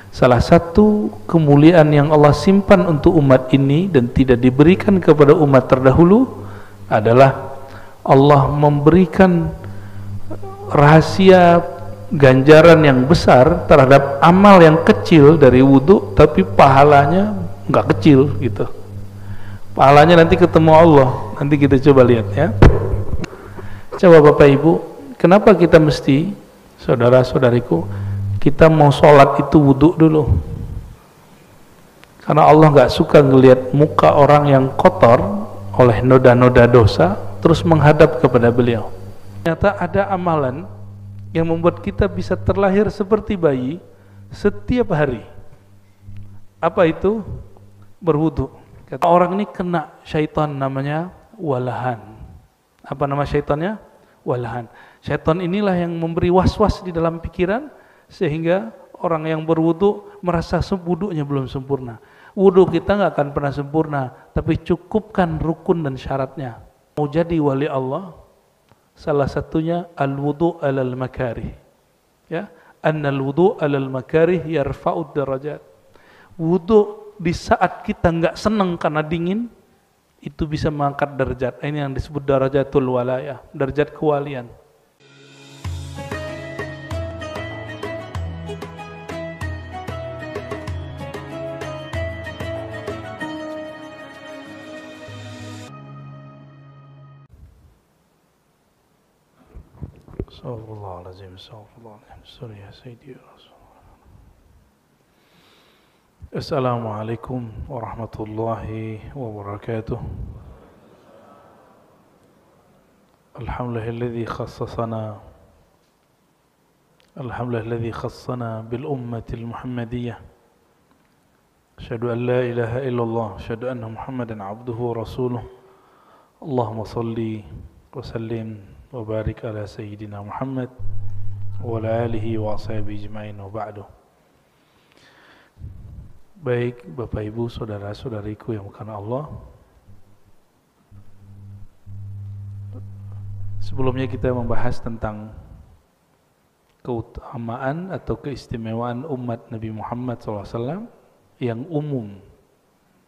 Salah satu kemuliaan yang Allah simpan untuk umat ini dan tidak diberikan kepada umat terdahulu adalah Allah memberikan rahasia ganjaran yang besar terhadap amal yang kecil dari wudu, tapi pahalanya nggak kecil gitu. Pahalanya nanti ketemu Allah. Nanti kita coba lihat ya. Coba Bapak Ibu, kenapa kita mesti, saudara-saudariku, kita mau sholat itu wudu dulu? Karena Allah nggak suka ngelihat muka orang yang kotor oleh noda-noda dosa terus menghadap kepada beliau. Ternyata ada amalan yang membuat kita bisa terlahir seperti bayi setiap hari. Apa itu? Berwudu. Kata orang ini kena syaitan namanya walahan. Apa nama syaitannya? Walahan. Syaitan inilah yang memberi was-was di dalam pikiran sehingga orang yang berwudu merasa wudunya belum sempurna. Wudu kita nggak akan pernah sempurna, tapi cukupkan rukun dan syaratnya. Mau jadi wali Allah, salah satunya al-wudu alal makarih. Ya, annal wudu alal makarih yarfa'ud darajat. Wudu di saat kita nggak senang karena dingin, itu bisa mengangkat derajat. Ini yang disebut darajatul walayah, derajat kewalian. Astagfirullahaladzim, astagfirullahaladzim. Sorry ya Sayyidi Rasulullah. Assalamualaikum warahmatullahi wabarakatuh. Alhamdulillahilladzi khassana bil ummatil muhammadiyah. Asyhadu an la ilaha illallah, asyhadu anna Muhammadan abduhu wa rasuluh. Allahumma salli wa sallim wa barik ala sayyidina Muhammad wa ala alihi wa ashabihi ajma'in wa ba'du. Baik Bapak Ibu, saudara-saudariku yang bukan Allah, sebelumnya kita membahas tentang keutamaan atau keistimewaan umat Nabi Muhammad SAW yang umum,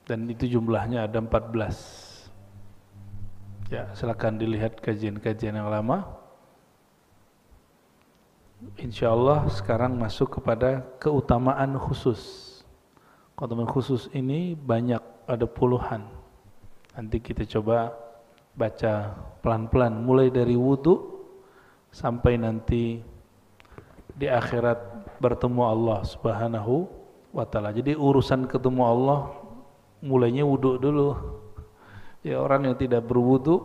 dan itu jumlahnya ada 14. Ya, silakan dilihat kajian-kajian yang lama. Insya Allah sekarang masuk kepada keutamaan khusus. Keutamaan khusus ini banyak, ada puluhan. Nanti kita coba baca pelan-pelan, mulai dari wudu sampai nanti di akhirat bertemu Allah Subhanahu wa ta'ala. Jadi urusan ketemu Allah mulainya wudu dulu. Ya, orang yang tidak berwudu,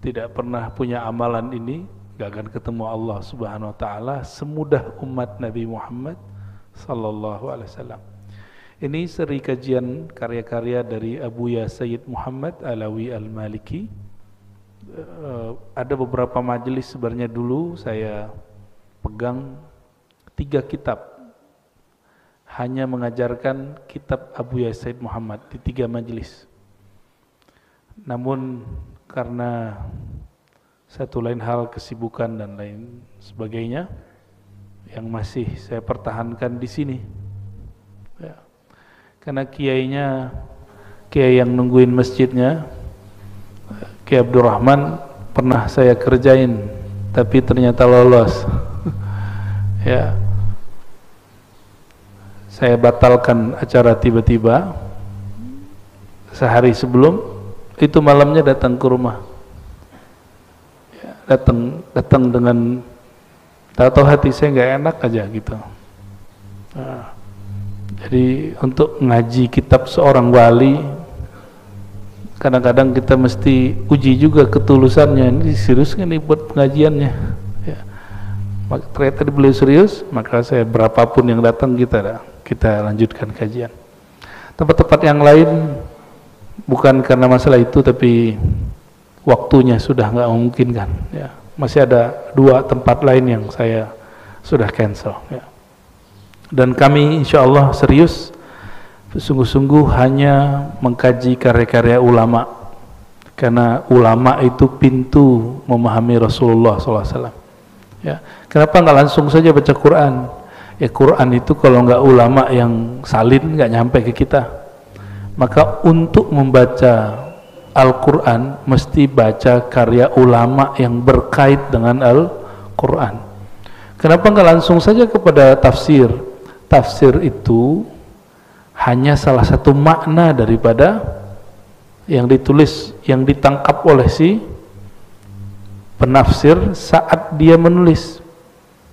tidak pernah punya amalan ini, gak akan ketemu Allah Subhanahu wa ta'ala semudah umat Nabi Muhammad sallallahu alaihi wasallam. Ini seri kajian karya-karya dari Abuya Sayyid Muhammad Alawi Al-Maliki. Ada beberapa majelis sebenarnya dulu saya pegang 3 kitab, hanya mengajarkan kitab Abuya Sayyid Muhammad di 3 majelis. Namun karena satu lain hal, kesibukan dan lain sebagainya, yang masih saya pertahankan di sini. Ya. Karena kiainya, kiai yang nungguin masjidnya, Kiai Abdurrahman, pernah saya kerjain, tapi ternyata lolos. Ya, saya batalkan acara tiba-tiba sehari sebelum. Itu malamnya datang ke rumah, ya, datang dengan tahu hati saya nggak enak aja gitu. Nah, jadi untuk ngaji kitab seorang wali, kadang-kadang kita mesti uji juga ketulusannya. Ini serius nggak nih buat pengajiannya? Ya. Ternyata beliau serius, maka saya berapapun yang datang kita lanjutkan kajian. Tempat-tempat yang lain bukan karena masalah itu, tapi waktunya sudah nggak memungkinkan. Ya, masih ada 2 tempat lain yang saya sudah cancel. Ya. Dan kami insya Allah serius, sungguh-sungguh hanya mengkaji karya-karya ulama, karena ulama itu pintu memahami Rasulullah SAW. Ya. Kenapa nggak langsung saja baca Quran? Ya Quran itu kalau nggak ulama yang salin nggak nyampe ke kita. Maka untuk membaca Al-Quran mesti baca karya ulama yang berkait dengan Al-Quran. Kenapa nggak langsung saja kepada tafsir? Tafsir itu hanya salah satu makna daripada yang ditulis, yang ditangkap oleh si penafsir saat dia menulis.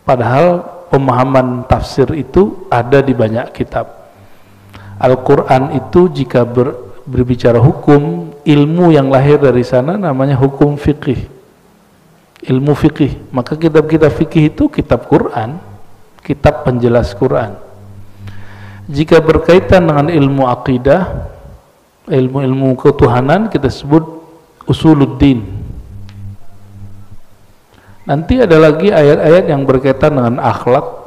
Padahal pemahaman tafsir itu ada di banyak kitab. Al-Quran itu jika berbicara hukum, ilmu yang lahir dari sana namanya hukum fikih, ilmu fikih. Maka kitab-kitab fikih itu kitab Quran, kitab penjelas Quran. Jika berkaitan dengan ilmu akidah, ilmu-ilmu ketuhanan, kita sebut usuluddin. Nanti ada lagi ayat-ayat yang berkaitan dengan akhlak,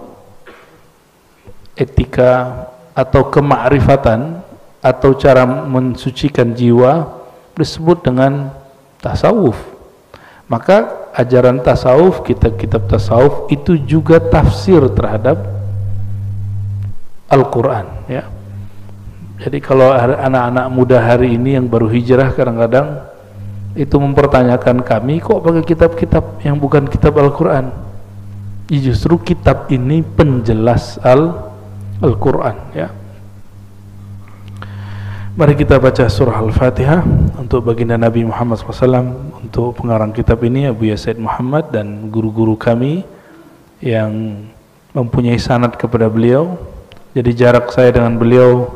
etika, atau kemakrifatan, atau cara mensucikan jiwa, disebut dengan tasawuf. Maka ajaran tasawuf, kitab-kitab tasawuf itu juga tafsir terhadap Al-Quran, ya. Jadi kalau anak-anak muda hari ini yang baru hijrah kadang-kadang itu mempertanyakan kami, kok pakai kitab-kitab yang bukan kitab Al-Quran? Justru kitab ini penjelas Al-Quran, ya. Mari kita baca surah Al-Fatihah untuk baginda Nabi Muhammad SAW. Untuk pengarang kitab ini Abu Yasid Muhammad dan guru-guru kami yang mempunyai sanad kepada beliau. Jadi jarak saya dengan beliau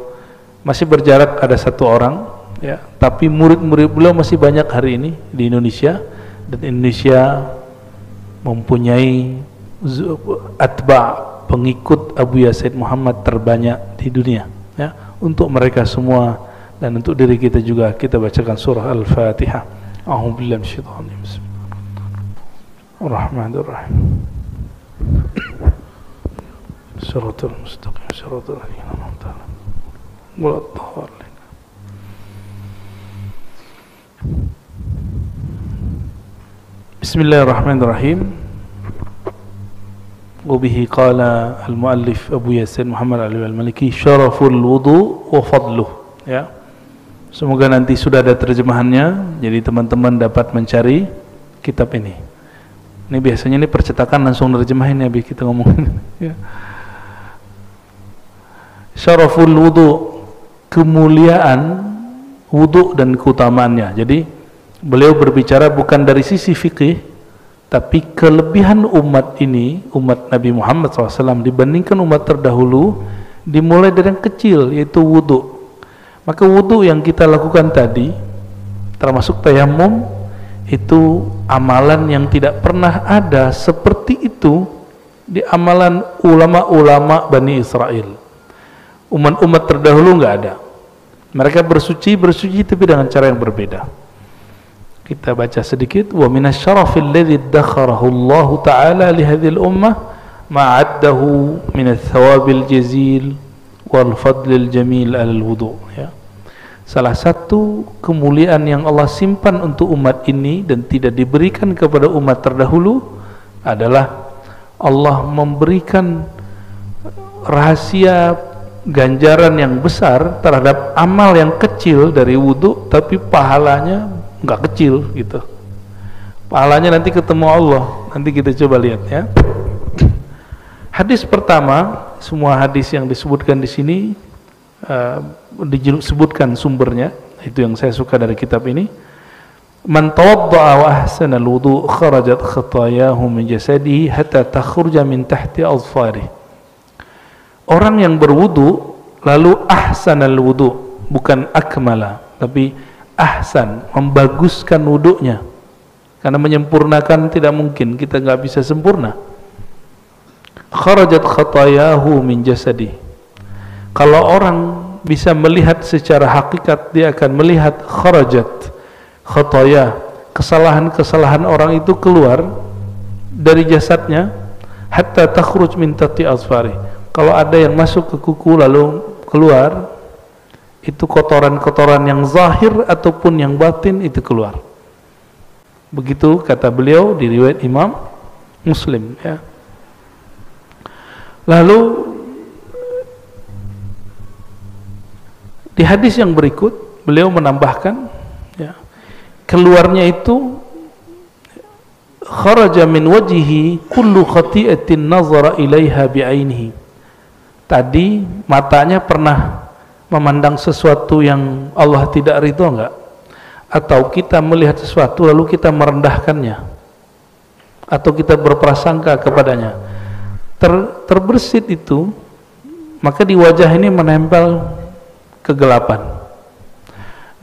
masih berjarak ada 1 orang, ya. Tapi murid-murid beliau masih banyak hari ini di Indonesia, dan Indonesia mempunyai atba, pengikut Abu Yasid Muhammad terbanyak di dunia, ya. Untuk mereka semua dan untuk diri kita juga, kita bacakan surah Al-Fatihah. A'udzubillahi minasyaitonir rajim. Bismillahirrahmanirrahim. Shiratal mustaqim, shiratal ladzina an'amta 'alaihim, ghairil dhalin. Bismillahirrahmanirrahim. Wabihi qala al-muallif Abu Yasin Muhammad al-Maliki syaraful wudu wa fadluh, ya. Semoga nanti sudah ada terjemahannya, jadi teman-teman dapat mencari kitab ini. Ini biasanya ini percetakan langsung nerjemahin ya, kita ngomongin, ya. Syaraful wudu, kemuliaan wudu dan keutamaannya. Jadi beliau berbicara bukan dari sisi fikih, tapi kelebihan umat ini, umat Nabi Muhammad SAW dibandingkan umat terdahulu, dimulai dari yang kecil, yaitu wudu. Maka wudu yang kita lakukan tadi, termasuk tayamum, itu amalan yang tidak pernah ada seperti itu di amalan ulama-ulama Bani Israel. Umat-umat terdahulu nggak ada. Mereka bersuci tapi dengan cara yang berbeda. Kita baca sedikit. Wa minasyarafil ladzi dakharahu Allah Ta'ala li hadhil ummah ma'addahu min ats-thawabil jazil wal fadlil jamil alal wudu, ya. Salah satu kemuliaan yang Allah simpan untuk umat ini dan tidak diberikan kepada umat terdahulu adalah Allah memberikan rahasia ganjaran yang besar terhadap amal yang kecil dari wudu, tapi pahalanya nggak kecil gitu. Pahalanya nanti ketemu Allah. Nanti kita coba lihat, ya. Hadis pertama, semua hadis yang disebutkan di sini disebutkan sumbernya. Itu yang saya suka dari kitab ini. Man tawadda'a wa ahsana al-wudu' kharajat khatayahu min jasadihi hatta takhruja min tahti azfarihi. Orang yang berwudu lalu ahsanal wudu, bukan akmala, tapi ahsan, membaguskan wudunya. Karena menyempurnakan tidak mungkin, kita nggak bisa sempurna. Kharajat khatayahu min jasadi. Kalau orang bisa melihat secara hakikat, dia akan melihat kharajat khataya, kesalahan-kesalahan orang itu keluar dari jasadnya, hatta takhruj min tahti azfari. Kalau ada yang masuk ke kuku lalu keluar, itu kotoran-kotoran yang zahir ataupun yang batin itu keluar. Begitu kata beliau di riwayat Imam Muslim, ya. Lalu di hadis yang berikut beliau menambahkan, ya, keluarnya itu kharaja min wajhihi kullu khati'atin nazara ilaiha bi'ainihi. Tadi matanya pernah memandang sesuatu yang Allah tidak ridho enggak? Atau kita melihat sesuatu lalu kita merendahkannya, atau kita berprasangka kepadanya. Terbersit itu, maka di wajah ini menempel kegelapan.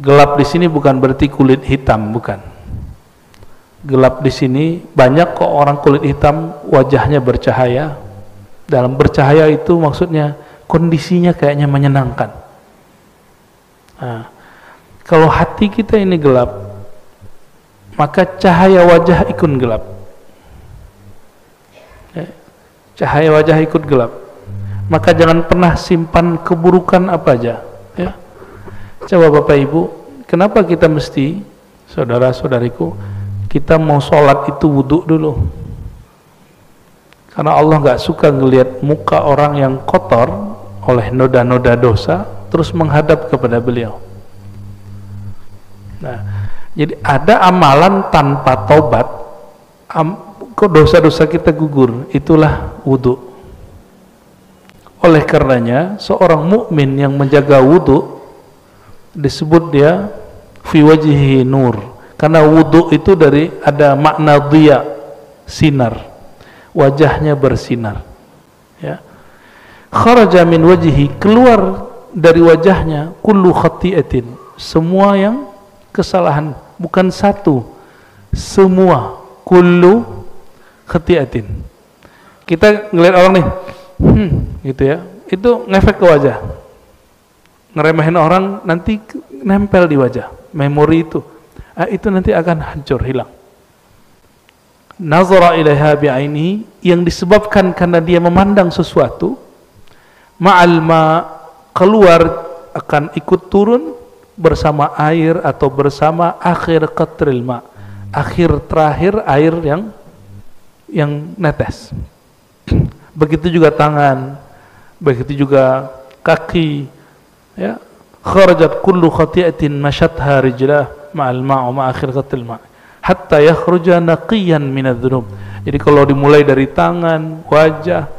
Gelap di sini bukan berarti kulit hitam, bukan. Gelap di sini banyak kok orang kulit hitam wajahnya bercahaya. Dalam bercahaya itu maksudnya kondisinya kayaknya menyenangkan. Nah, kalau hati kita ini gelap, maka cahaya wajah ikut gelap. Cahaya wajah ikut gelap. Maka jangan pernah simpan keburukan apa aja, ya. Coba Bapak Ibu, kenapa kita mesti, saudara-saudariku, kita mau sholat itu wudhu dulu? Karena Allah nggak suka ngelihat muka orang yang kotor oleh noda-noda dosa terus menghadap kepada beliau. Nah, jadi ada amalan tanpa taubat, dosa-dosa kita gugur, itulah wudhu. Oleh karenanya seorang mukmin yang menjaga wudhu disebut dia fi wajhihi nur, karena wudhu itu dari ada makna dhiya, sinar, wajahnya bersinar, ya. Kharaja min wajhihi, keluar dari wajahnya kullu khati'atin, semua yang kesalahan, bukan satu, semua, kullu khati'atin. Kita ngelihat orang nih, gitu ya, itu ngefek ke wajah, ngeremehin orang, nanti nempel di wajah, memori itu nanti akan hancur, hilang. Nazara ilaiha bi'ainihi, yang disebabkan karena dia memandang sesuatu, ma'al ma, keluar akan ikut turun bersama air atau bersama akhir qatril ma, akhir terakhir air yang netes. Begitu juga tangan, begitu juga kaki, ya. Kharajat kullu khati'atin mashatha rijlah ma'al ma' wa akhir qatril ma, hatta yakhruja naqiyan minadz-dzunub. Jadi kalau dimulai dari tangan, wajah,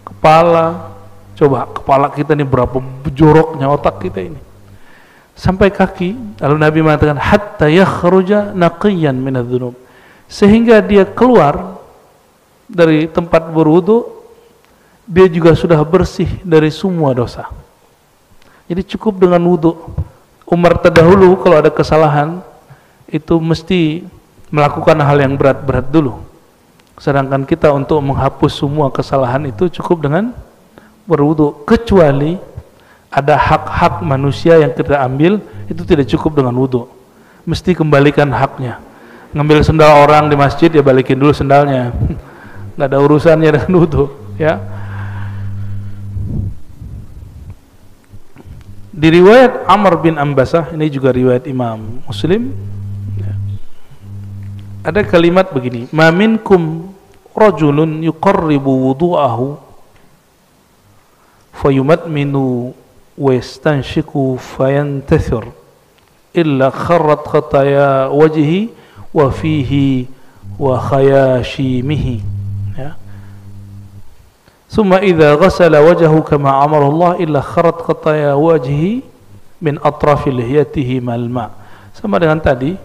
kepala, coba kepala kita ini berapa joroknya otak kita ini, sampai kaki. Lalu Nabi mengatakan hatta yakhruja naqiyan minadz-dzunub, sehingga dia keluar dari tempat berwudu, dia juga sudah bersih dari semua dosa. Jadi cukup dengan wudu. Umar terdahulu kalau ada kesalahan itu mesti melakukan hal yang berat-berat dulu. Sedangkan kita untuk menghapus semua kesalahan itu cukup dengan berwudu. Kecuali ada hak-hak manusia yang kita ambil, itu tidak cukup dengan wudu. Mesti kembalikan haknya. Ngambil sendal orang di masjid, ya balikin dulu sendalnya. Nggak ada urusannya dengan wudu, ya. Di riwayat Amr bin Ambasah, ini juga riwayat Imam Muslim, ada kalimat begini, ma minkum rajulun yuqarribu wudu'ahu fayumadminu wa yastanshiku fayantathir illa kharrat khataya wajhi wa fihi wa khayashimihi, ya. Summa idza ghasala wajhahu kama amara Allah illa kharat khataya wajhi min atrafi lihiyatihi mal ma. Sama dengan tadi,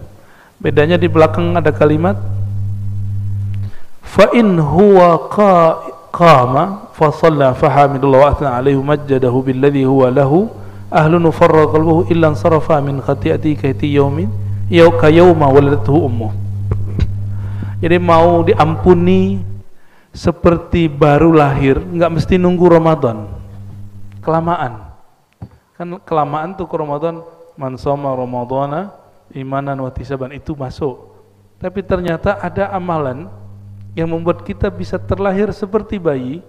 bedanya di belakang ada kalimat fa in huwa qama fa shalla fa hamidallah wa athna alaihi majjadahu billadhi huwa lahu ahlun farra qalbuhu illa ansarafa min khati'ati kaiti yaumin ka yauma waladathu ummuh. Jadi mau diampuni seperti baru lahir, nggak mesti nunggu Ramadan. Kelamaan. Kan kelamaan tuh ke Ramadan, man shoma ramadhana imanan wa ihtisaban, itu masuk. Tapi ternyata ada amalan yang membuat kita bisa terlahir seperti bayi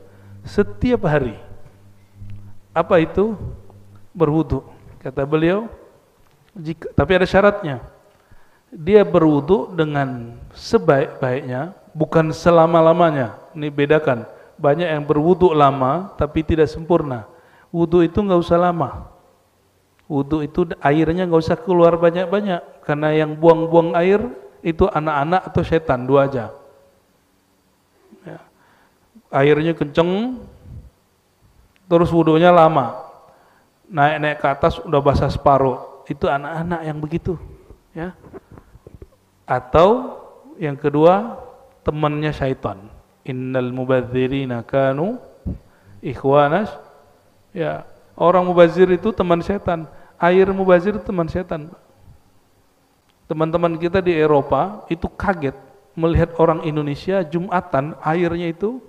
setiap hari. Apa itu? Berwudu. Kata beliau, tapi ada syaratnya. Dia berwudu dengan sebaik-baiknya, bukan selama-lamanya. Ini bedakan, banyak yang berwudu lama tapi tidak sempurna. Wudu itu nggak usah lama. Wudu itu airnya nggak usah keluar banyak-banyak, karena yang buang-buang air itu anak-anak atau setan, dua aja. Ya. Airnya kenceng, terus wudunya lama, naik-naik ke atas udah basah separuh, itu anak-anak yang begitu, ya. Atau yang kedua, temannya syaitan. Innal mubadzirina kanu ikhwanas, ya. Orang mubazir itu teman setan. Air mubazir itu teman setan. Teman-teman kita di Eropa itu kaget melihat orang Indonesia Jumatan airnya itu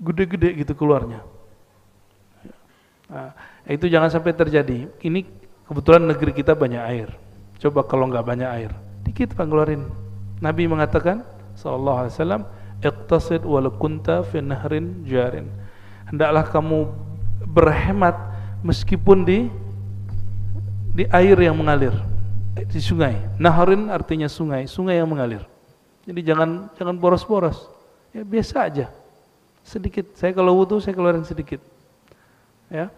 gede-gede gitu keluarnya. Nah, itu jangan sampai terjadi. Ini kebetulan negeri kita banyak air. Coba kalau nggak banyak air, dikit Pak keluarin. Nabi mengatakan sallallahu alaihi wasallam, iqtasid walau kunta fi nahrin jarin. Hendaklah kamu berhemat meskipun di air yang mengalir, di sungai. Nahrin artinya sungai, sungai yang mengalir. Jadi jangan boros-boros. Ya biasa aja. Sedikit. Saya kalau wudu saya keluarin sedikit. Ya.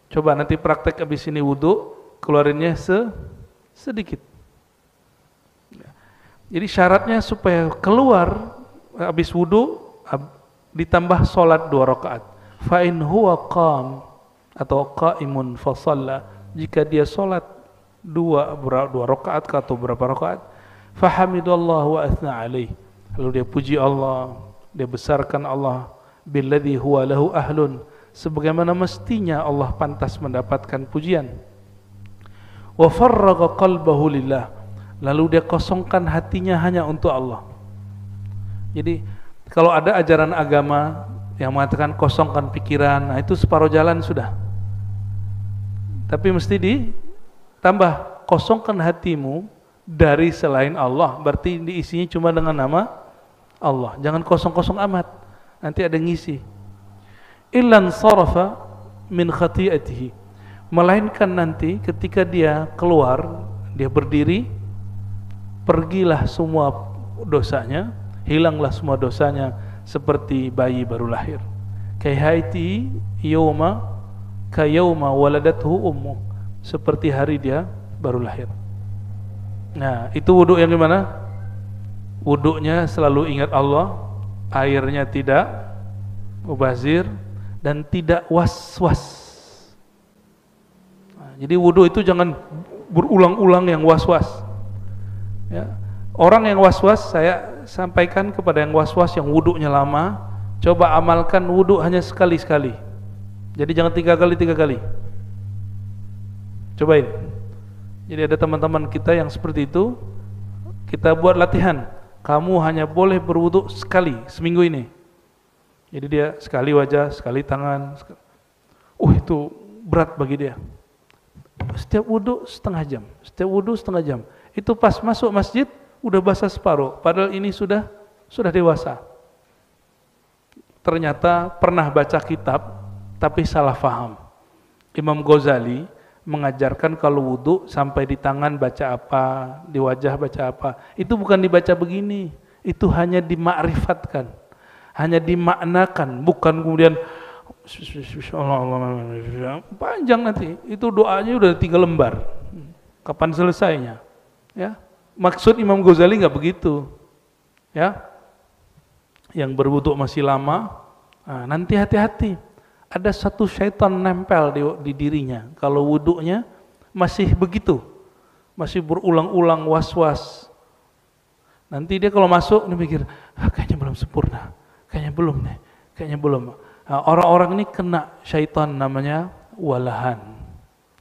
Coba nanti praktek habis ini wudu, keluarinnya sedikit. Ya. Jadi syaratnya supaya keluar habis wudu ditambah salat 2 rakaat. Fa in huwa qam atau qaimun fa shalla, jika dia salat 2 rakaat atau berapa rakaat, fa hamidallahu wa athna alaih, lalu dia puji Allah, dia besarkan Allah, billadzi huwa lahu ahlun, sebagaimana mestinya Allah pantas mendapatkan pujian. Wa farraga qalbahu lillah, lalu dia kosongkan hatinya hanya untuk Allah. Jadi kalau ada ajaran agama yang mengatakan kosongkan pikiran, nah itu separuh jalan sudah. Tapi mesti ditambah, kosongkan hatimu dari selain Allah, berarti diisinya cuma dengan nama Allah. Jangan kosong-kosong amat, nanti ada yang ngisi. Illan sarafa min khati'atihi, melainkan nanti ketika dia keluar, dia berdiri, pergilah semua dosanya, hilanglah semua dosanya seperti bayi baru lahir. Kayhaiti yawma kayawma waladathu ummu, seperti hari dia baru lahir. Nah, itu wudu yang gimana? Wudunya selalu ingat Allah, airnya tidak mubazir dan tidak was-was. Nah, jadi wudu itu jangan berulang-ulang yang was-was. Ya. Orang yang was-was, saya sampaikan kepada yang was-was yang wudunya lama, coba amalkan wudu hanya sekali-sekali. Jadi jangan 3 kali. Cobain. Jadi ada teman-teman kita yang seperti itu, kita buat latihan. Kamu hanya boleh berwudu sekali seminggu ini. Jadi dia sekali wajah, sekali tangan. Itu berat bagi dia. Setiap wudu setengah jam. Itu pas masuk masjid udah basah separuh. Padahal ini sudah dewasa. Ternyata pernah baca kitab tapi salah faham. Imam Ghazali mengajarkan kalau wudu sampai di tangan baca apa, di wajah baca apa. Itu bukan dibaca begini, itu hanya dimakrifatkan, hanya dimaknakan, bukan kemudian panjang nanti. Itu doanya udah 3 lembar. Kapan selesainya? Ya. Maksud Imam Ghazali nggak begitu. Ya. Yang berwudu masih lama, nah, nanti hati-hati. Ada satu syaitan nempel di dirinya kalau wudunya masih begitu, masih berulang-ulang was-was. Nanti dia kalau masuk dia mikir, kayaknya belum sempurna, kayaknya belum. Nah, orang-orang ini kena syaitan namanya walahan.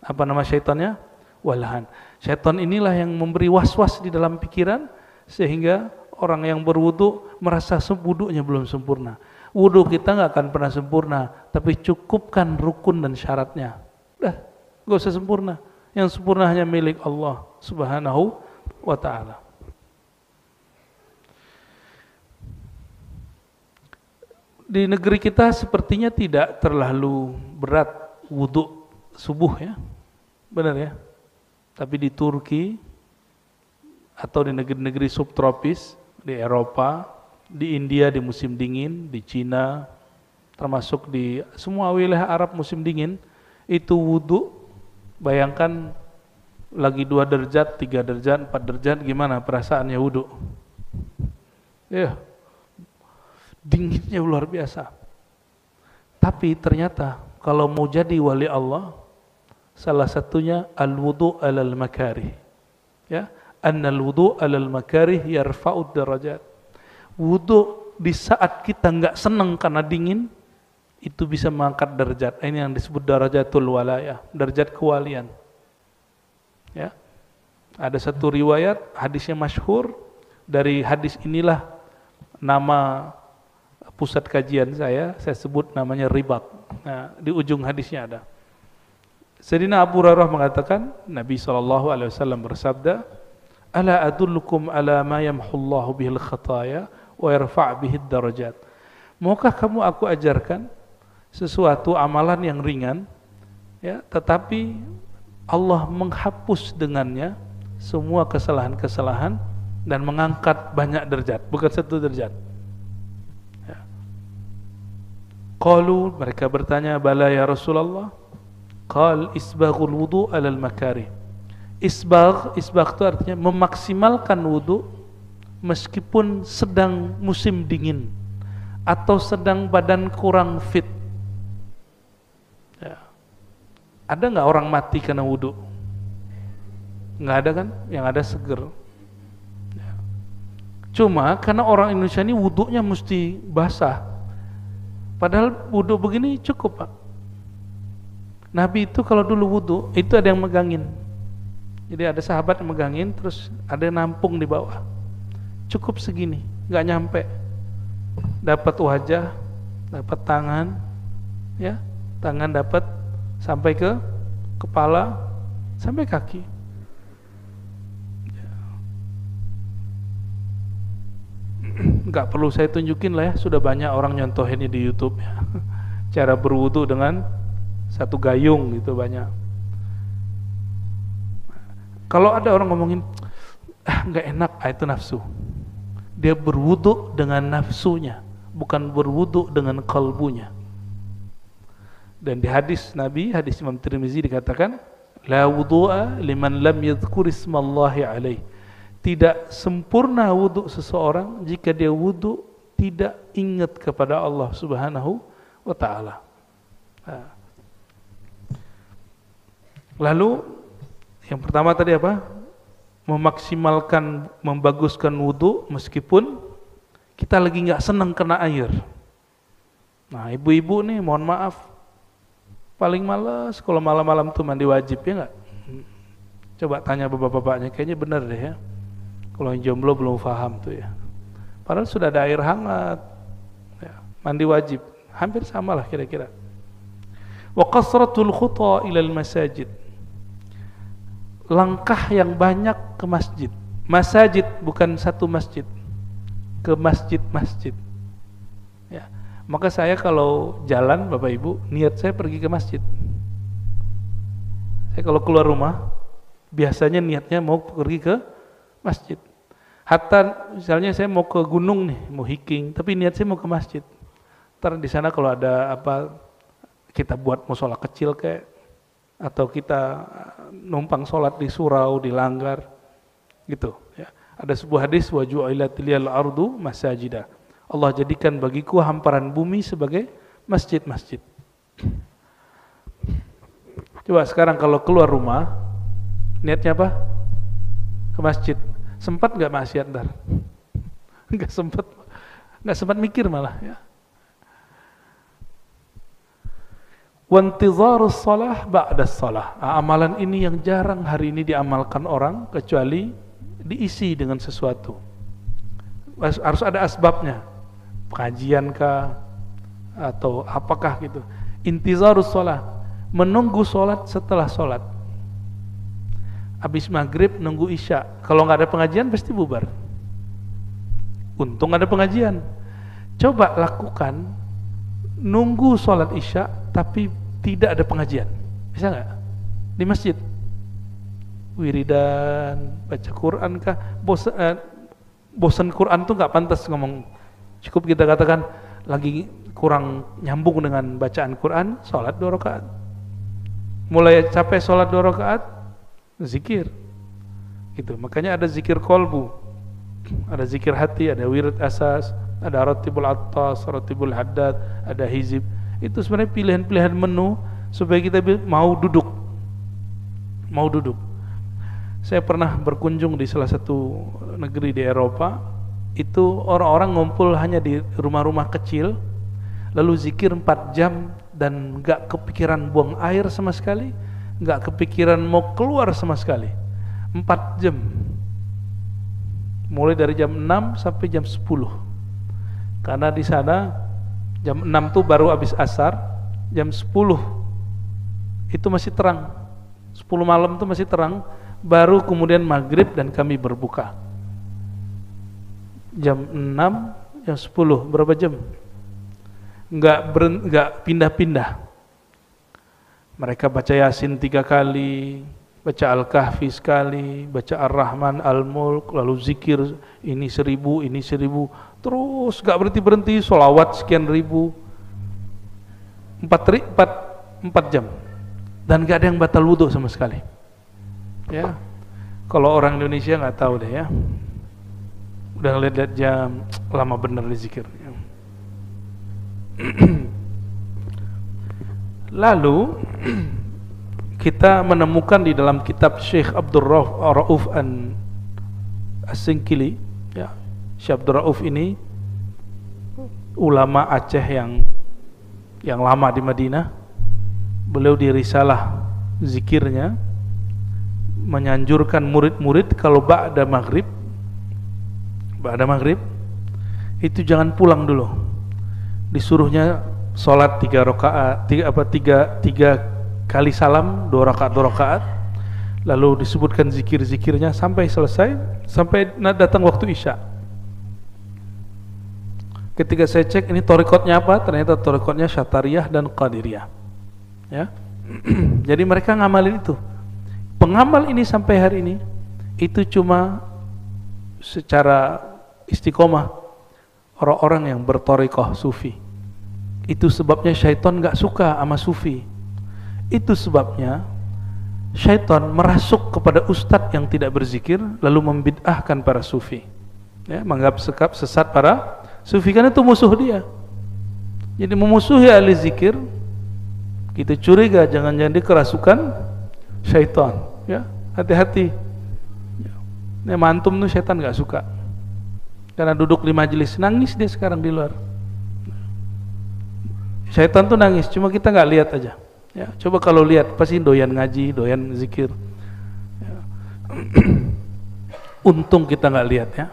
Apa nama syaitannya? Walahan. Syaitan inilah yang memberi was-was di dalam pikiran sehingga orang yang berwudu merasa wudunya belum sempurna. Wudu kita nggak akan pernah sempurna, tapi cukupkan rukun dan syaratnya. Udah, nggak usah sempurna. Yang sempurna hanya milik Allah Subhanahu wa ta'ala. Di negeri kita sepertinya tidak terlalu berat wudu subuh ya, benar ya. Tapi di Turki atau di negeri-negeri subtropis di Eropa di India di musim dingin, di Cina, termasuk di semua wilayah Arab musim dingin, itu wudu, bayangkan lagi 2 derajat, 3 derajat, 4 derajat, gimana perasaannya wudu? Ya, dinginnya luar biasa. Tapi ternyata kalau mau jadi wali Allah, salah satunya al-wudu alal makarih. Ya, annal wudu alal makarih yarfa'ud darajat. Wudu di saat kita enggak senang karena dingin, itu bisa mengangkat derajat. Ini yang disebut darajatul walayah, derajat kewalian. Ya. Ada satu riwayat, hadisnya masyhur, dari hadis inilah nama pusat kajian saya sebut namanya Ribat. Nah, di ujung hadisnya ada. Sayyidina Abu Hurairah mengatakan, Nabi SAW bersabda, "Ala adullukum ala ma yamhullahu bihil khataya wa yarfa' bihid darajat." Maukah kamu aku ajarkan sesuatu amalan yang ringan, ya, tetapi Allah menghapus dengannya semua kesalahan-kesalahan dan mengangkat banyak derajat, bukan 1 derajat. Ya. Qalu, mereka bertanya, "Bala ya Rasulullah." Qal isbaghul wudu alal makarih. Isbagh itu artinya memaksimalkan wudu meskipun sedang musim dingin atau sedang badan kurang fit. Ya. Ada nggak orang mati karena wudu? Nggak ada kan? Yang ada seger. Ya. Cuma karena orang Indonesia ini wudunya mesti basah, padahal wudu begini cukup, Pak. Nabi itu kalau dulu wudu itu ada yang megangin. Jadi ada sahabat yang megangin, terus ada yang nampung di bawah. Cukup segini, nggak nyampe. Dapat wajah, dapat tangan, ya, tangan dapat sampai ke kepala, sampai kaki. Nggak perlu saya tunjukin lah ya, sudah banyak orang nyontohin ini di YouTube ya. Cara berwudu dengan satu gayung gitu banyak. Kalau ada orang ngomongin nggak enak, itu nafsu. Dia berwudu dengan nafsunya, bukan berwudu dengan kalbunya. Dan di hadis Nabi, hadis Imam Tirmizi dikatakan, la wudu'a liman lam yadhkur ismallahi alaih. Tidak sempurna wudu seseorang jika dia wudu tidak ingat kepada Allah Subhanahu wa ta'ala. Lalu yang pertama tadi apa? Memaksimalkan, membaguskan wudu meskipun kita lagi nggak senang kena air. Nah, ibu-ibu nih, mohon maaf, paling malas kalau malam-malam tuh mandi wajib, ya nggak? Coba tanya bapak-bapaknya, kayaknya benar deh ya. Kalau yang jomblo belum paham tuh ya. Padahal sudah ada air hangat, ya, mandi wajib, hampir sama lah kira-kira. Wa qasratul khuta ilal masajid. Langkah yang banyak ke masjid. Masajid bukan satu masjid, ke masjid-masjid. Ya. Maka saya kalau jalan, Bapak Ibu, niat saya pergi ke masjid. Saya kalau keluar rumah, biasanya niatnya mau pergi ke masjid. Hatta misalnya saya mau ke gunung nih, mau hiking, tapi niat saya mau ke masjid. Ntar di sana kalau ada apa, kita buat musola kecil kayak, atau kita numpang sholat di surau, di langgar, gitu. Ya. Ada sebuah hadis, wa ju'ilat liyal ardu masajidah. Allah jadikan bagiku hamparan bumi sebagai masjid-masjid. Coba sekarang kalau keluar rumah, niatnya apa? Ke masjid. Sempat nggak maksiat ntar? Nggak sempat mikir malah. Ya. Wantizarus shalah ba'das shalah. Amalan ini yang jarang hari ini diamalkan orang, kecuali diisi dengan sesuatu. Harus ada asbabnya, pengajian kah atau apakah gitu. Intizarus shalah, menunggu sholat setelah sholat. Habis maghrib nunggu isya. Kalau nggak ada pengajian pasti bubar. Untung ada pengajian. Coba lakukan nunggu sholat isya tapi tidak ada pengajian, bisa nggak? Di masjid wiridan, baca Quran kah? Bosan Quran tuh nggak pantas ngomong Cukup kita katakan lagi kurang nyambung dengan bacaan Quran, sholat 2 rakaat. Mulai capek sholat 2 rakaat, zikir. Gitu. Makanya ada zikir kolbu, ada zikir hati, ada wirid asas, ada ratibul attas, ratibul haddad, ada hizib. Itu sebenarnya pilihan-pilihan menu supaya kita mau duduk. Mau duduk. Saya pernah berkunjung di salah satu negeri di Eropa. Itu orang-orang ngumpul hanya di rumah-rumah kecil, lalu zikir 4 jam dan gak kepikiran buang air sama sekali, gak kepikiran mau keluar sama sekali. 4 jam, mulai dari jam 6 sampai jam 10. Karena di sana jam 6 tuh baru habis asar, jam 10 itu masih terang, 10 malam tuh masih terang, baru kemudian maghrib dan kami berbuka. Jam 6, jam 10, berapa jam? Enggak pindah-pindah. Mereka baca Yasin 3 kali, baca Al-Kahfi sekali, baca Ar-Rahman, Al-Mulk, lalu zikir ini 1000, ini 1000, terus enggak berhenti-berhenti, sholawat sekian ribu, 4 jam, dan enggak ada yang batal wudhu sama sekali. Ya, kalau orang Indonesia enggak tahu deh ya. Udah ngeliat jam, lama bener di zikir. Lalu kita menemukan di dalam kitab Syekh Abdul Rauf As-Singkili, ya, Syekh Abdul Rauf ini ulama Aceh yang lama di Madinah. Beliau di risalah zikirnya menyanjurkan murid-murid kalau ba'da maghrib itu jangan pulang dulu, disuruhnya sholat 3 rakaat, 3 kali salam, 2 rakaat, lalu disebutkan zikir-zikirnya sampai selesai, sampai datang waktu Isya. Ketika saya cek ini thariqatnya apa, ternyata thariqatnya Syatariyah dan Qadiriyah, ya. Jadi mereka ngamalin itu. Pengamal ini sampai hari ini itu cuma secara istiqomah orang-orang yang berthariqah sufi. Itu sebabnya syaitan gak suka sama sufi. Itu sebabnya syaitan merasuk kepada ustadz yang tidak berzikir lalu membid'ahkan para sufi, ya, menganggap sesat para sufi, karena itu musuh dia. Jadi memusuhi ahli zikir, kita curiga jangan-jangan dia kerasukan syaitan, ya, hati-hati. Ini mantum tuh syaitan gak suka, karena duduk di majelis nangis dia sekarang di luar. Syaitan tuh nangis, cuma kita nggak lihat aja. Ya, coba kalau lihat pasti doyan ngaji, doyan zikir. Ya. Untung kita nggak lihat, ya.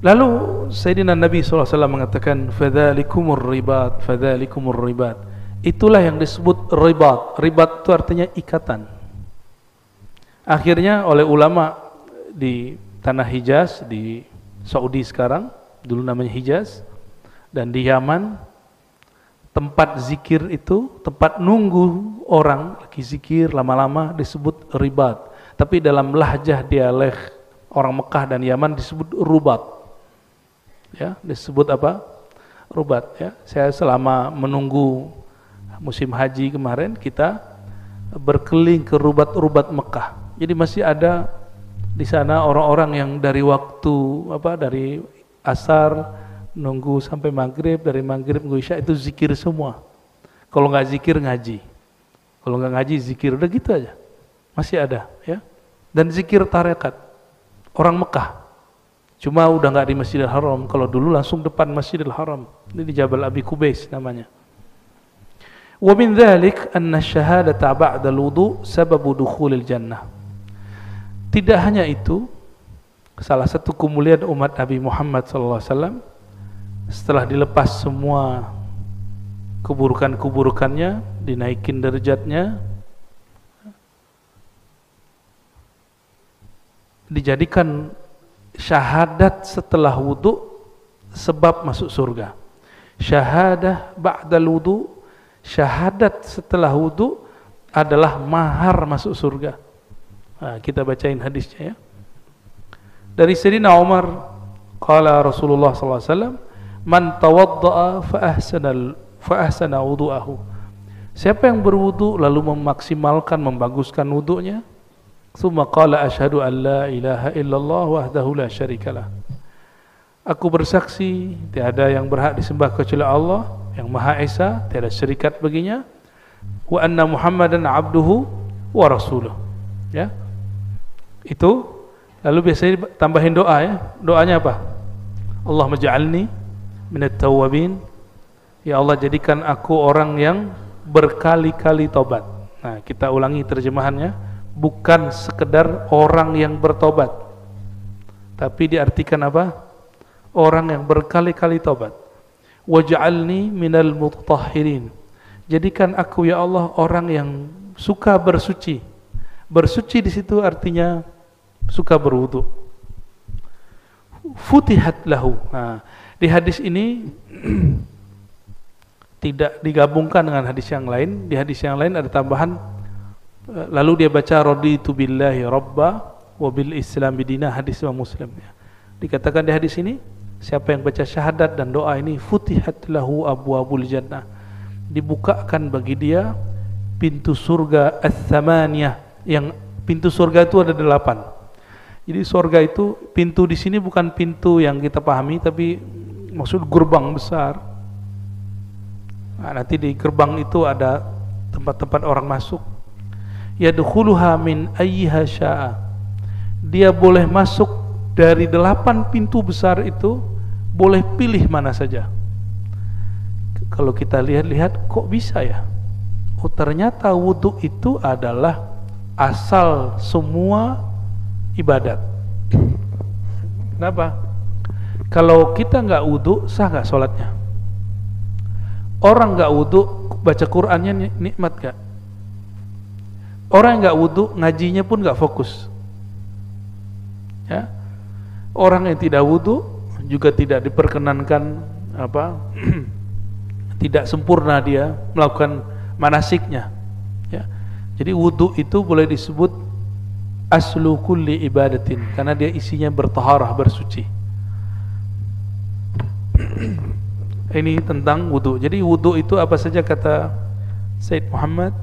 Lalu Sayyidina Nabi SAW mengatakan, fadzalikumur ribat, fadzalikumur ribat. Itulah yang disebut ribat. Ribat itu artinya ikatan. Akhirnya oleh ulama di tanah Hijaz, di Saudi sekarang, dulu namanya Hijaz, dan di Yaman, tempat zikir itu, tempat nunggu orang lagi zikir lama-lama disebut ribat. Tapi dalam lahjah dialek orang Mekah dan Yaman disebut rubat. Ya, disebut apa? Rubat, ya. Saya selama menunggu musim haji kemarin, kita berkeliling ke rubat-rubat Mekah. Jadi masih ada di sana orang-orang yang dari waktu dari asar nunggu sampai maghrib, dari maghrib nunggu isya, itu zikir semua. Kalau nggak zikir ngaji, kalau nggak ngaji zikir, udah gitu aja. Masih ada, ya. Dan zikir tarekat orang Mekah, cuma udah nggak di Masjidil Haram. Kalau dulu langsung depan Masjidil Haram, ini di Jabal Abi Qubais namanya. Wa min dzalik anna syahadata ba'da al-wudu sababu dukhulil jannah. Tidak hanya itu, salah satu kemuliaan umat Nabi Muhammad SAW, setelah dilepas semua keburukan-keburukannya, dinaikin derajatnya, dijadikan syahadat setelah wudu sebab masuk surga. Syahadah ba'dal wudu, syahadat setelah wudu adalah mahar masuk surga. Nah, kita bacain hadisnya, ya. Dari Sayyidina Umar Qala Rasulullah sallallahu alaihi wasallam, "Man tawadda'a fa ahsana wudu'ahu." Siapa yang berwudu lalu memaksimalkan, membaguskan wudunya, tsumma qala asyhadu an la ilaha illallah wahdahu la syarikalah. Aku bersaksi tiada yang berhak disembah kecuali Allah yang Maha Esa, tiada syarikat baginya, wa anna Muhammadan abduhu wa rasuluh. Ya. Itu lalu biasanya tambahin doa ya. Doanya apa? Allahumma ja'alni minat tawwabin. Ya Allah, jadikan aku orang yang berkali-kali tobat. Nah, kita ulangi terjemahannya, bukan sekedar orang yang bertobat, tapi diartikan apa? Orang yang berkali-kali tobat. Waj'alni minal mutahhirin. Jadikan aku ya Allah orang yang suka bersuci. Bersuci di situ artinya suka berwudu. Futihat lahu. Nah, di hadis ini tidak digabungkan dengan hadis yang lain. Di hadis yang lain ada tambahan, lalu dia baca raditu billahi rabba wa bil islam bidina, hadis Imam Muslim. Dikatakan di hadis ini, siapa yang baca syahadat dan doa ini, futihat lahu abwabul jannah, dibukakan bagi dia pintu surga ats-tsamaniyah. Yang pintu surga itu ada 8. Jadi surga itu, pintu di sini bukan pintu yang kita pahami, tapi maksud gerbang besar. Nah, nanti di gerbang itu ada tempat-tempat orang masuk. Yadkhuluha min ayyiha syaa. Dia boleh masuk dari 8 pintu besar itu, boleh pilih mana saja. Kalau kita lihat-lihat, kok bisa ya? Oh, ternyata wudu itu adalah asal semua ibadat. Kenapa? Kalau kita nggak wudu, sah nggak sholatnya? Orang nggak wudu, baca Qur'annya nikmat nggak? Orang nggak wudu, ngajinya pun nggak fokus. Ya, orang yang tidak wudu juga tidak diperkenankan tidak sempurna dia melakukan manasiknya. Ya, jadi wudu itu boleh disebut aslu kulli ibadatin, karena dia isinya bertaharah, bersuci. Ini tentang wudu. Jadi wudu itu apa saja kata Said Muhammad?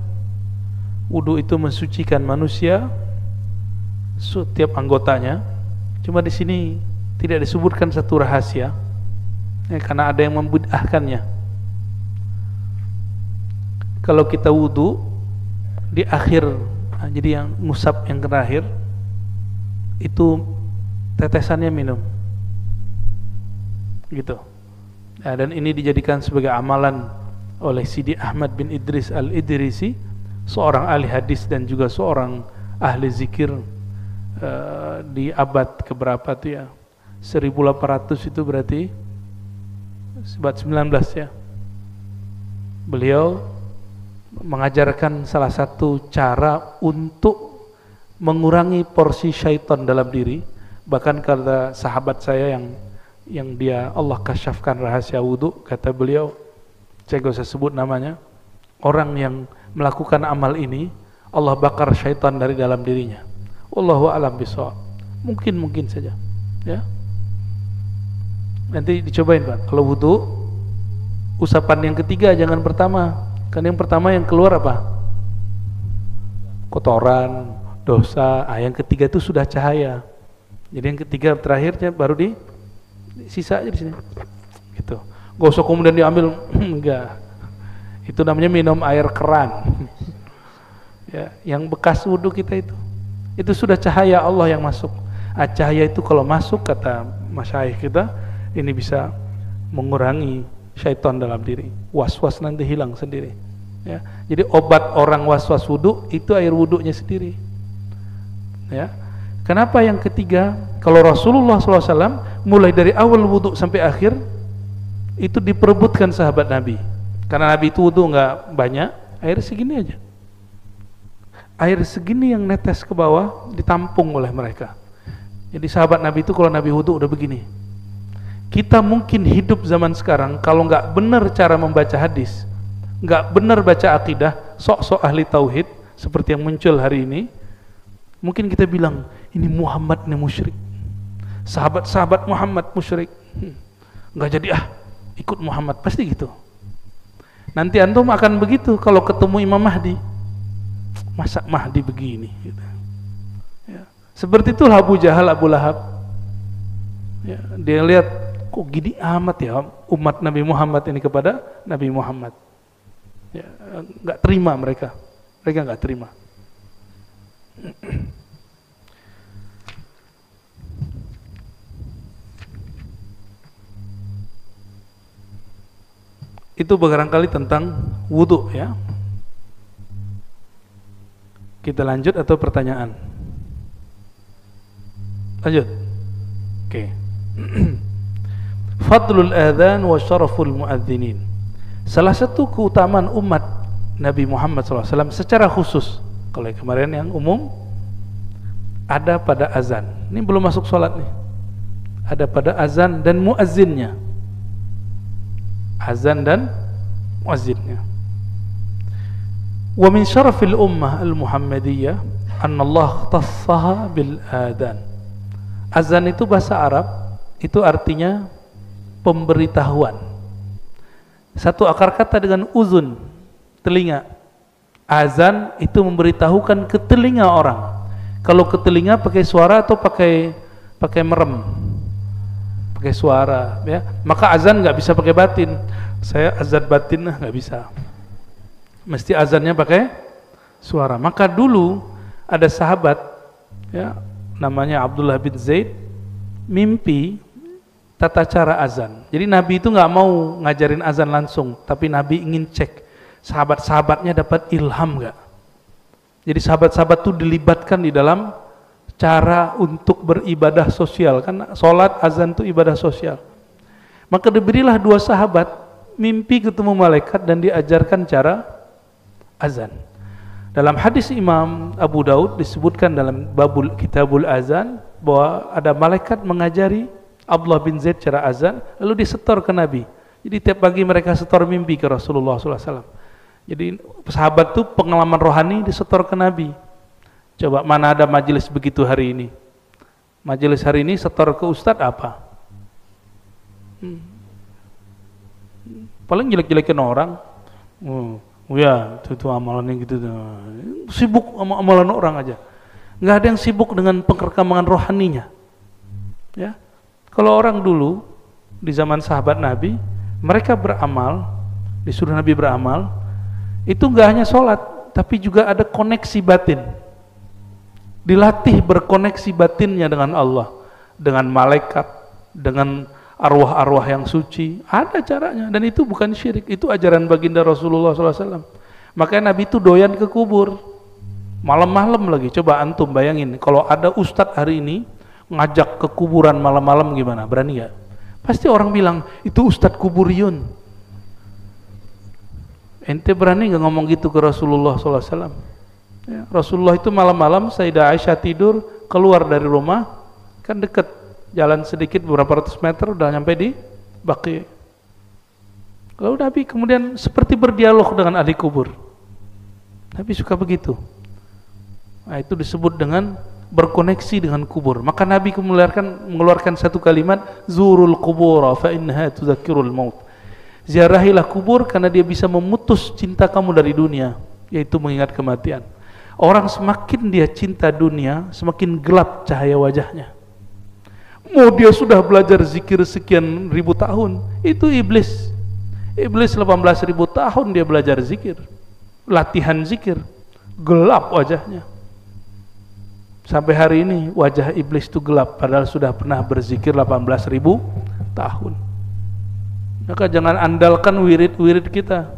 Wudu itu mensucikan manusia, setiap anggotanya. Cuma di sini tidak disebutkan satu rahasia, ya, karena ada yang membid'ahkannya. Kalau kita wudu di akhir, jadi yang ngusap yang terakhir itu tetesannya minum, gitu. Nah, dan ini dijadikan sebagai amalan oleh Sidi Ahmad bin Idris al-Idrisi, seorang ahli hadis dan juga seorang ahli zikir di abad keberapa itu ya, 1800 itu berarti abad 19 ya. Beliau mengajarkan salah satu cara untuk mengurangi porsi syaitan dalam diri. Bahkan kata sahabat saya yang dia Allah kasyafkan rahasia wudu, kata beliau, saya gak usah sebut namanya, orang yang melakukan amal ini Allah bakar syaitan dari dalam dirinya. Wallahu a'lam bishawab. Mungkin saja, ya. Nanti dicobain Pak. Kalau wudu, usapan yang ketiga jangan pertama. Kan yang pertama yang keluar apa? Kotoran, dosa. Yang ketiga itu sudah cahaya. Jadi yang ketiga terakhirnya baru di sisa aja di sini. Gitu. Gak usah kemudian diambil, enggak. Itu namanya minum air keran. Ya, yang bekas wudu kita itu sudah cahaya Allah yang masuk. Cahaya itu kalau masuk, kata masyayikh kita, ini bisa mengurangi syaitan dalam diri. Was-was nanti hilang sendiri. Ya, jadi obat orang was-was wudu itu air wudunya sendiri. Ya, kenapa yang ketiga? Kalau Rasulullah SAW mulai dari awal wudu sampai akhir itu diperebutkan sahabat Nabi. Karena Nabi itu wudu nggak banyak, air segini aja. Air segini yang netes ke bawah ditampung oleh mereka. Jadi sahabat Nabi itu kalau Nabi wudu udah begini. Kita mungkin hidup zaman sekarang kalau nggak benar cara membaca hadis, nggak benar baca akidah, sok-sok ahli tauhid seperti yang muncul hari ini, mungkin kita bilang ini Muhammad ini musyrik. sahabat-sahabat Muhammad musyrik, nggak jadi ikut Muhammad, pasti gitu. Nanti antum akan begitu kalau ketemu Imam Mahdi, masa Mahdi begini gitu. Ya. Seperti itulah Abu Jahal, Abu Lahab. Ya, dia lihat kok gini amat ya umat Nabi Muhammad ini kepada Nabi Muhammad. Ya, nggak terima mereka nggak terima. Itu barangkali tentang wudhu ya. Kita lanjut atau pertanyaan? Lanjut. Oke. Fadlul adzan wa syaraful muadzinin. Salah satu keutamaan umat Nabi Muhammad SAW secara khusus, kalau kemarin yang umum ada pada azan. Ini belum masuk sholat nih. Ada pada azan dan muazzinnya. Azan dan muazzinnya. Wa min syarafil ummah al-Muhammadiyah anna Allah ikhtassaha bil adzan. Azan itu bahasa Arab, itu artinya pemberitahuan. Satu akar kata dengan uzun, telinga. Azan itu memberitahukan ke telinga orang. Kalau ke telinga pakai suara atau pakai merem, pakai suara, ya. Maka azan nggak bisa pakai batin. Saya azan batin nggak bisa. Mesti azannya pakai suara. Maka dulu ada sahabat, ya, namanya Abdullah bin Zaid, mimpi tata cara azan. Jadi Nabi itu nggak mau ngajarin azan langsung, tapi Nabi ingin cek sahabat-sahabatnya dapat ilham nggak. Jadi sahabat-sahabat itu dilibatkan di dalam cara untuk beribadah sosial, kan sholat azan itu ibadah sosial. Maka diberilah dua sahabat mimpi ketemu malaikat dan diajarkan cara azan. Dalam hadis Imam Abu Daud disebutkan dalam babul kitabul azan bahwa ada malaikat mengajari Abdullah bin Zaid cara azan, lalu disetor ke Nabi. Jadi tiap pagi mereka setor mimpi ke Rasulullah SAW. Jadi sahabat itu pengalaman rohani disetor ke Nabi. Coba mana ada majelis begitu hari ini? Majelis hari ini setor ke ustadz apa? Paling jelek-jelekin orang. Ya, itu amalannya gitu. Sibuk sama amalan orang aja. Nggak ada yang sibuk dengan perkembangan rohaninya. Ya. Kalau orang dulu di zaman sahabat Nabi, mereka beramal, disuruh Nabi beramal, itu nggak hanya sholat, tapi juga ada koneksi batin. Dilatih berkoneksi batinnya dengan Allah, dengan malaikat, dengan arwah-arwah yang suci. Ada caranya, dan itu bukan syirik, itu ajaran baginda Rasulullah SAW. Makanya Nabi itu doyan ke kubur, malam-malam lagi. Coba antum bayangin, kalau ada ustadz hari ini ngajak ke kuburan malam-malam gimana? Berani gak? Pasti orang bilang, itu ustadz kuburiyun. Ente berani gak ngomong gitu ke Rasulullah SAW? Ya, Rasulullah itu malam-malam Sayyidah Aisyah tidur, keluar dari rumah, kan deket, jalan sedikit beberapa ratus meter udah nyampe di Baqi. Lalu Nabi kemudian seperti berdialog dengan ahli kubur. Nabi suka begitu. Nah, itu disebut dengan berkoneksi dengan kubur. Maka Nabi mengeluarkan satu kalimat, zurul qubura fa innaha tudzakkirul maut. Ziarahilah kubur karena dia bisa memutus cinta kamu dari dunia, yaitu mengingat kematian. Orang semakin dia cinta dunia, semakin gelap cahaya wajahnya. Mau dia sudah belajar zikir sekian ribu tahun, itu iblis. Iblis 18.000 tahun dia belajar zikir, latihan zikir, gelap wajahnya. Sampai hari ini wajah iblis itu gelap, padahal sudah pernah berzikir 18.000 tahun. Maka jangan andalkan wirid-wirid kita.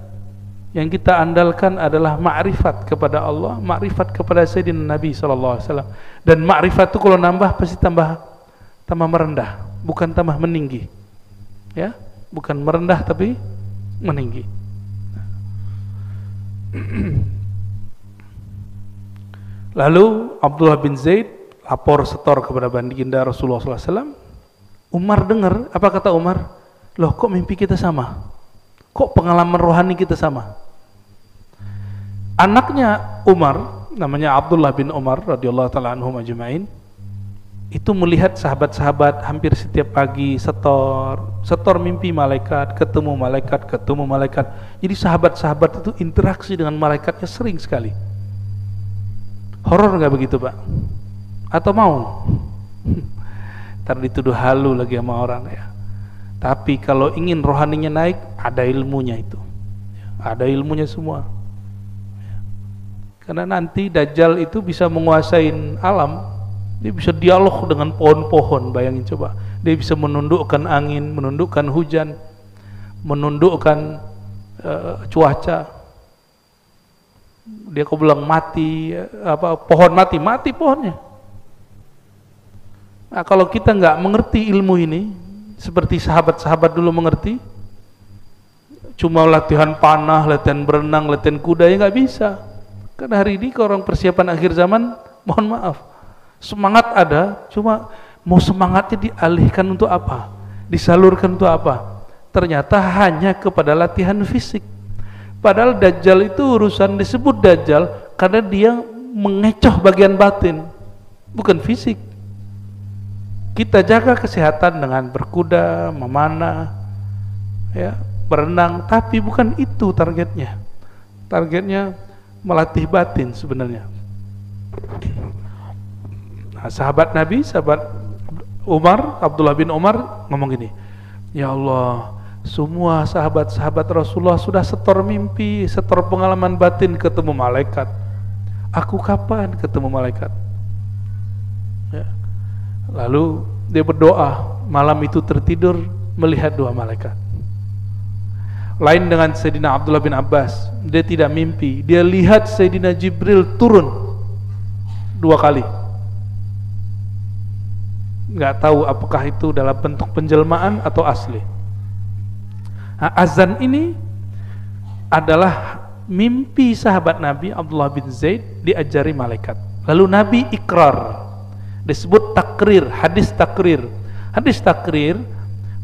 Yang kita andalkan adalah ma'rifat kepada Allah, ma'rifat kepada Sayyidina Nabi SAW. Dan ma'rifat itu kalau nambah pasti tambah merendah, bukan tambah meninggi. Ya, bukan merendah tapi meninggi. Lalu Abdullah bin Zaid lapor setor kepada baginda Rasulullah SAW. Umar dengar, apa kata Umar? Loh, kok mimpi kita sama? Kok pengalaman rohani kita sama? Anaknya Umar, namanya Abdullah bin Umar radhiyallahu taala anhum ajma'in, itu melihat sahabat-sahabat hampir setiap pagi setor mimpi malaikat, ketemu malaikat. Jadi sahabat-sahabat itu interaksi dengan malaikatnya sering sekali. Horor nggak begitu, Pak? Atau mau? Ntar dituduh halu lagi sama orang ya. Tapi kalau ingin rohaninya naik, ada ilmunya itu. Ada ilmunya semua. Karena nanti Dajjal itu bisa menguasai alam. Dia bisa dialog dengan pohon-pohon, bayangin coba. Dia bisa menundukkan angin, menundukkan hujan, menundukkan cuaca. Dia kau bilang mati, pohon mati pohonnya. Nah, kalau kita nggak mengerti ilmu ini, seperti sahabat-sahabat dulu mengerti, cuma latihan panah, latihan berenang, latihan kuda, ya nggak bisa. Karena hari ini kalau orang persiapan akhir zaman, mohon maaf, semangat ada, cuma mau semangatnya dialihkan untuk apa? Disalurkan untuk apa? Ternyata hanya kepada latihan fisik. Padahal Dajjal itu urusan disebut Dajjal karena dia mengecoh bagian batin, bukan fisik. Kita jaga kesehatan dengan berkuda, memanah, ya, berenang, tapi bukan itu targetnya. Targetnya melatih batin sebenarnya. Nah, sahabat Nabi, sahabat Umar, Abdullah bin Umar ngomong gini, ya Allah, semua sahabat-sahabat Rasulullah sudah setor mimpi, setor pengalaman batin ketemu malaikat. Aku kapan ketemu malaikat? Ya. Lalu dia berdoa, malam itu tertidur melihat dua malaikat. Lain dengan Sayyidina Abdullah bin Abbas, dia tidak mimpi, dia lihat Sayyidina Jibril turun 2 kali. Nggak tahu apakah itu dalam bentuk penjelmaan atau asli. Nah, azan ini adalah mimpi sahabat Nabi Abdullah bin Zaid diajari malaikat. Lalu Nabi ikrar, disebut takrir, hadis takrir. Hadis takrir,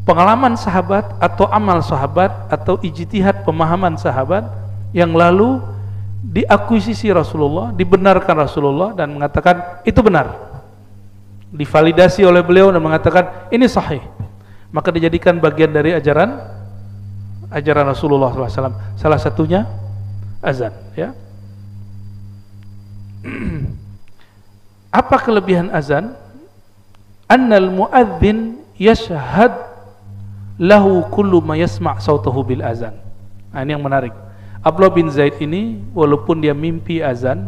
pengalaman sahabat atau amal sahabat atau ijtihad pemahaman sahabat yang lalu diakuisisi Rasulullah, dibenarkan Rasulullah dan mengatakan itu benar. Divalidasi oleh beliau dan mengatakan ini sahih, maka dijadikan bagian dari ajaran Rasulullah SAW. Salah satunya azan, ya. Apa kelebihan azan? Annal muadzin yashhad lahu kullu ma yasma' sautahu bil azan. Nah, ini yang menarik. Abdullah bin Zaid ini walaupun dia mimpi azan,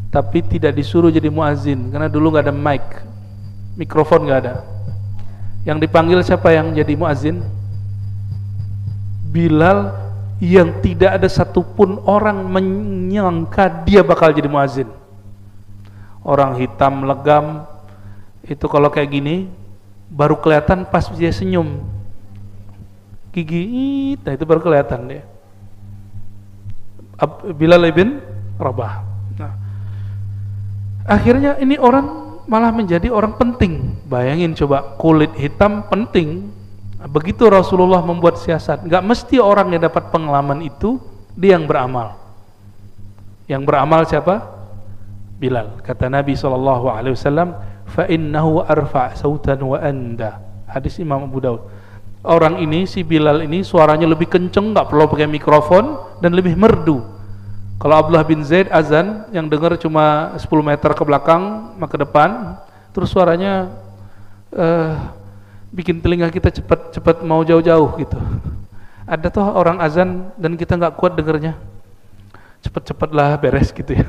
tapi tidak disuruh jadi muadzin karena dulu nggak ada mikrofon nggak ada. Yang dipanggil siapa yang jadi muadzin? Bilal, yang tidak ada satupun orang menyangka dia bakal jadi muadzin. Orang hitam legam itu kalau kayak gini baru kelihatan pas dia senyum, gigi, nah itu baru kelihatan dia. Bilal bin Rabah. Nah, akhirnya ini orang malah menjadi orang penting. Bayangin coba, kulit hitam penting. Begitu Rasulullah membuat siasat, nggak mesti orang yang dapat pengalaman itu dia yang beramal. Yang beramal siapa? Bilal. Kata Nabi SAW, fa innahu arfa' sautan wa anda. Hadis Imam Abu Daud. Orang ini, si Bilal ini suaranya lebih kenceng, nggak perlu pakai mikrofon dan lebih merdu. Kalau Abdullah bin Zaid azan yang dengar cuma 10 meter ke belakang, ke depan, terus suaranya bikin telinga kita cepat mau jauh-jauh gitu. Ada tuh orang azan dan kita nggak kuat dengernya, cepet-cepetlah beres gitu ya.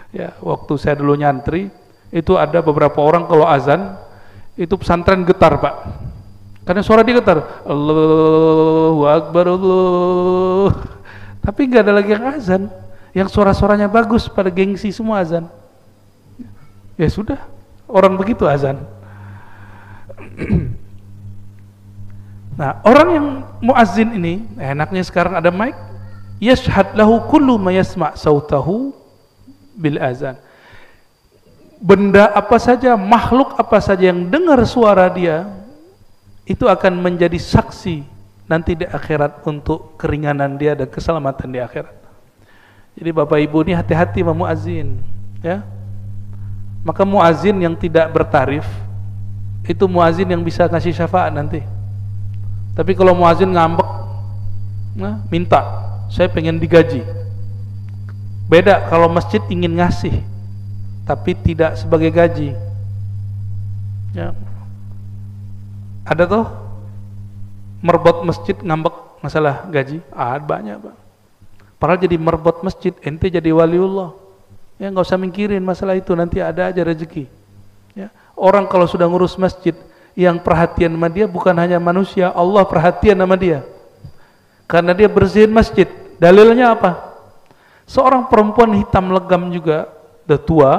Ya, waktu saya dulu nyantri itu ada beberapa orang kalau azan itu pesantren getar, Pak, karena suara dia getar, Allahu Akbar, Allah. Tapi nggak ada lagi yang azan, yang suara-suaranya bagus, pada gengsi semua azan. Ya sudah, orang begitu azan. Nah, orang yang muazzin ini enaknya sekarang ada mic, yashhad lahu kullu ma yasma' sautahu bil azan. Benda apa saja, makhluk apa saja yang dengar suara dia itu akan menjadi saksi nanti di akhirat untuk keringanan dia dan keselamatan di akhirat. Jadi Bapak Ibu ini hati-hati sama muazzin, ya. Maka muazin yang tidak bertarif itu muazin yang bisa ngasih syafaat nanti. Tapi kalau muazin ngambek, nah, minta, saya pengen digaji. Beda kalau masjid ingin ngasih, tapi tidak sebagai gaji. Ya. Ada tuh merbot masjid ngambek masalah gaji, banyak Pak. Padahal jadi merbot masjid, ente jadi waliullah. Ya nggak usah mikirin masalah itu, nanti ada aja rezeki. Ya. Orang kalau sudah ngurus masjid, yang perhatian sama dia bukan hanya manusia, Allah perhatian sama dia. Karena dia bersihin masjid. Dalilnya apa? Seorang perempuan hitam legam juga, udah tua,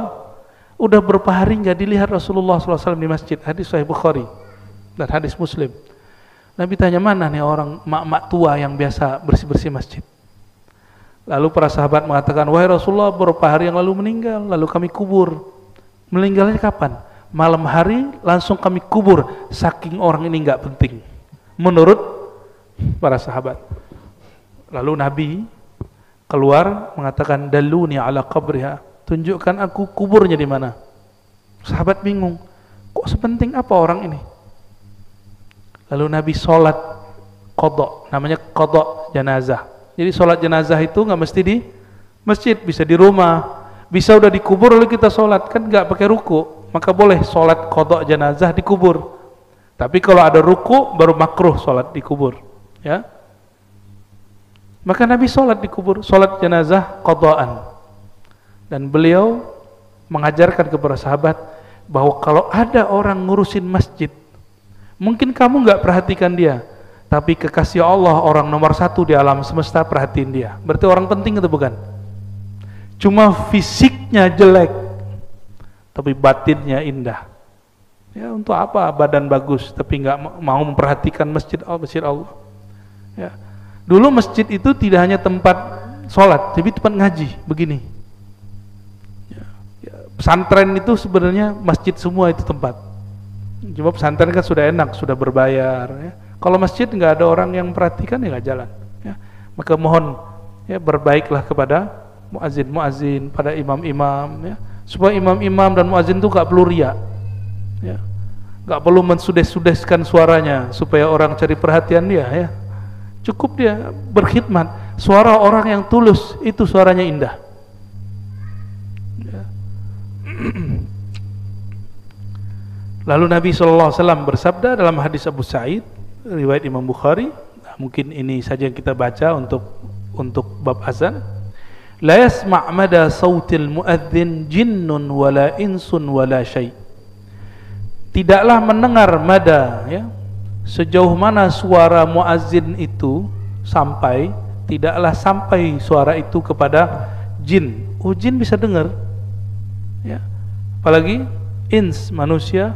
udah berapa hari nggak dilihat Rasulullah SAW di masjid. Hadis Sahih Bukhari dan hadis Muslim. Nabi tanya, mana nih orang mak-mak tua yang biasa bersih-bersih masjid? Lalu para sahabat mengatakan, wahai Rasulullah, beberapa hari yang lalu meninggal, lalu kami kubur. Meninggalnya kapan? Malam hari langsung kami kubur, saking orang ini nggak penting menurut para sahabat. Lalu Nabi keluar mengatakan, daluni ala qabriha, tunjukkan aku kuburnya di mana. Sahabat bingung, kok sepenting apa orang ini? Lalu Nabi sholat qadha, namanya qadha jenazah. Jadi sholat jenazah itu nggak mesti di masjid, bisa di rumah, bisa udah dikubur lalu kita sholat, kan nggak pakai ruku, maka boleh sholat qadha jenazah dikubur. Tapi kalau ada ruku baru makruh sholat dikubur, ya. Maka Nabi sholat dikubur, sholat jenazah qadhaan. Dan beliau mengajarkan kepada sahabat bahwa kalau ada orang ngurusin masjid, mungkin kamu nggak perhatikan dia, tapi kekasih Allah, orang nomor satu di alam semesta, perhatiin dia. Berarti orang penting itu bukan? Cuma fisiknya jelek, tapi batinnya indah. Ya, untuk apa badan bagus tapi nggak mau memperhatikan masjid Allah? Ya. Dulu masjid itu tidak hanya tempat sholat, tapi tempat ngaji, begini. Ya, pesantren itu sebenarnya masjid semua itu tempat. Cuma pesantren kan sudah enak, sudah berbayar. Ya. Kalau masjid nggak ada orang yang perhatikan, ya nggak jalan. Ya. Maka mohon ya berbaiklah kepada muazin, pada imam-imam, ya. Supaya imam-imam dan muazin itu nggak perlu riya, ya. Nggak perlu mensudes-sudeskan suaranya supaya orang cari perhatian dia, ya. Cukup dia berkhidmat. Suara orang yang tulus itu suaranya indah. Ya. Lalu Nabi SAW bersabda dalam hadis Abu Sa'id, riwayat Imam Bukhari. Nah, mungkin ini saja yang kita baca untuk bab azan. La yasma' mada sautil muadzin jinnun wala insun wala syai'. Tidaklah mendengar mada, ya, sejauh mana suara muazzin itu sampai, tidaklah sampai suara itu kepada jin. Oh, jin bisa dengar, ya. Apalagi ins, manusia,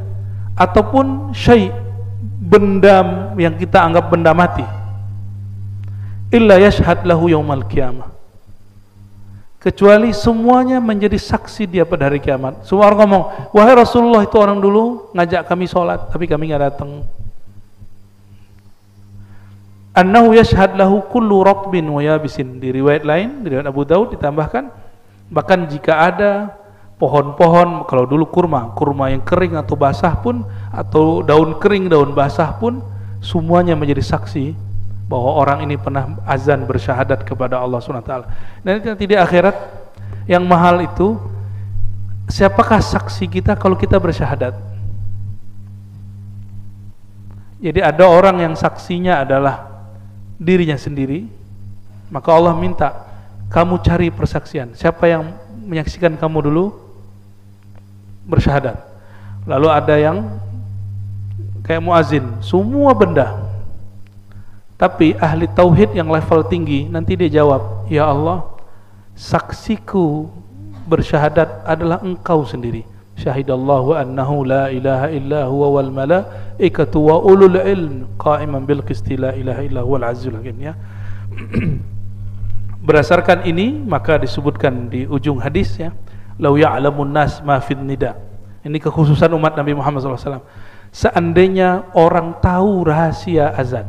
ataupun syai', benda yang kita anggap benda mati. Illa yashhad lahu yaumal qiyamah, kecuali semuanya menjadi saksi dia pada hari kiamat. Semua orang ngomong, wahai Rasulullah, itu orang dulu ngajak kami sholat tapi kami nggak datang. Annahu yashhad lahu kullu ratbin wa yabisin. Di riwayat lain, di riwayat Abu Daud ditambahkan, bahkan jika ada pohon-pohon, kalau dulu kurma yang kering atau basah pun, atau daun kering, daun basah pun, semuanya menjadi saksi bahwa orang ini pernah azan bersyahadat kepada Allah SWT. Dan nanti di akhirat yang mahal itu, siapakah saksi kita kalau kita bersyahadat? Jadi ada orang yang saksinya adalah dirinya sendiri, maka Allah minta kamu cari persaksian, siapa yang menyaksikan kamu dulu bersyahadat. Lalu ada yang kayak muazin, semua benda. Tapi ahli tauhid yang level tinggi, nanti dia jawab, ya Allah, saksiku bersyahadat adalah Engkau sendiri. Syahidallahu annahu la ilaha illa huwa wal malaikatu wa ulul ilm qa'iman bil qisti la ilaha illa huwal azizul hakim, ya. Berdasarkan ini maka disebutkan di ujung hadis, ya, lau ya'lamun nas ma fid nida. Ini kekhususan umat Nabi Muhammad SAW. Seandainya orang tahu rahasia azan,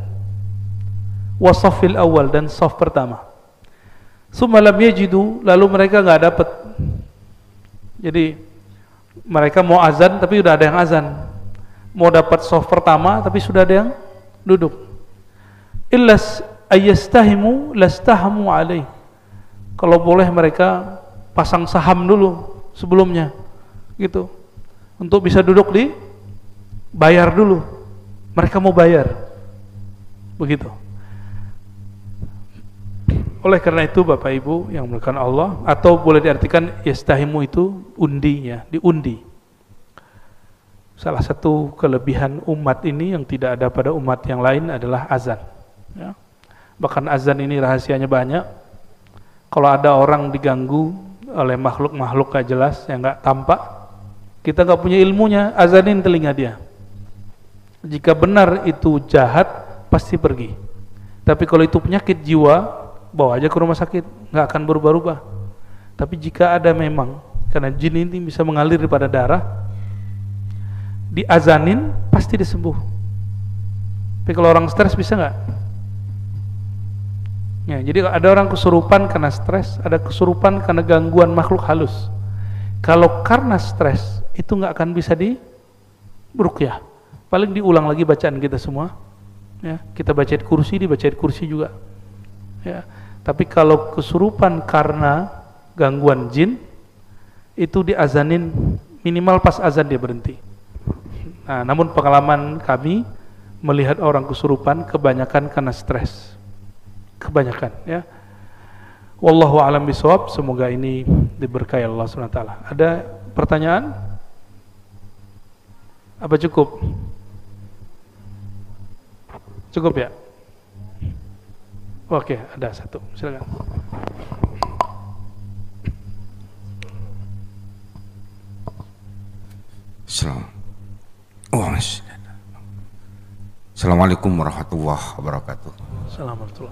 wasafil awal, dan saf pertama, summa lam yajidu, lalu mereka nggak dapat. Jadi Mereka mau azan tapi udah ada yang azan, mau dapat soft pertama tapi sudah ada yang duduk. Illas ayastahimu lastahamu alaih. Kalau boleh mereka pasang saham dulu sebelumnya gitu, untuk bisa duduk di bayar dulu, mereka mau bayar begitu. Oleh karena itu Bapak Ibu yang dimuliakan Allah, atau boleh diartikan yastahimu itu undinya, diundi. Salah satu kelebihan umat ini yang tidak ada pada umat yang lain adalah azan ya. Bahkan azan ini rahasianya banyak. Kalau ada orang diganggu oleh makhluk-makhluk gak jelas yang gak tampak, kita gak punya ilmunya, azanin telinga dia. Jika benar itu jahat, pasti pergi. Tapi kalau itu penyakit jiwa, bawa aja ke rumah sakit, nggak akan berubah-ubah. Tapi jika ada memang, karena jin ini bisa mengalir pada darah, diazanin pasti disembuh. Tapi kalau orang stres bisa nggak? Ya, jadi ada orang kesurupan karena stres, ada kesurupan karena gangguan makhluk halus. Kalau karena stres, itu nggak akan bisa diruqyah. Paling diulang lagi bacaan kita semua. Ya, kita bacain kursi, dibacain kursi juga. Ya. Tapi kalau kesurupan karena gangguan jin, itu diazanin minimal pas azan dia berhenti. Nah, namun pengalaman kami melihat orang kesurupan kebanyakan karena stres. Kebanyakan ya. Wallahu a'lam bishawab, semoga ini diberkahi Allah SWT. Ada pertanyaan? Apa cukup? Cukup ya? Oke, ada satu, silakan. Assalamualaikum warahmatullahi wabarakatuh. Assalamualaikum.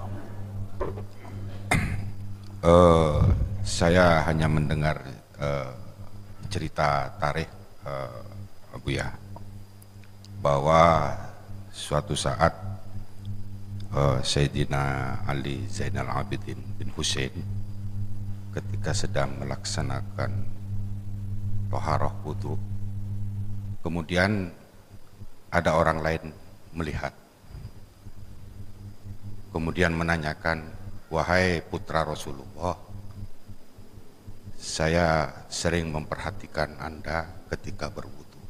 Saya hanya mendengar cerita tarikh Buya, bahwa suatu saat Sayyidina Ali Zainal Abidin bin Husain ketika sedang melaksanakan toharoh wudu, kemudian ada orang lain melihat, kemudian menanyakan, wahai putra Rasulullah, saya sering memperhatikan Anda ketika berwudu.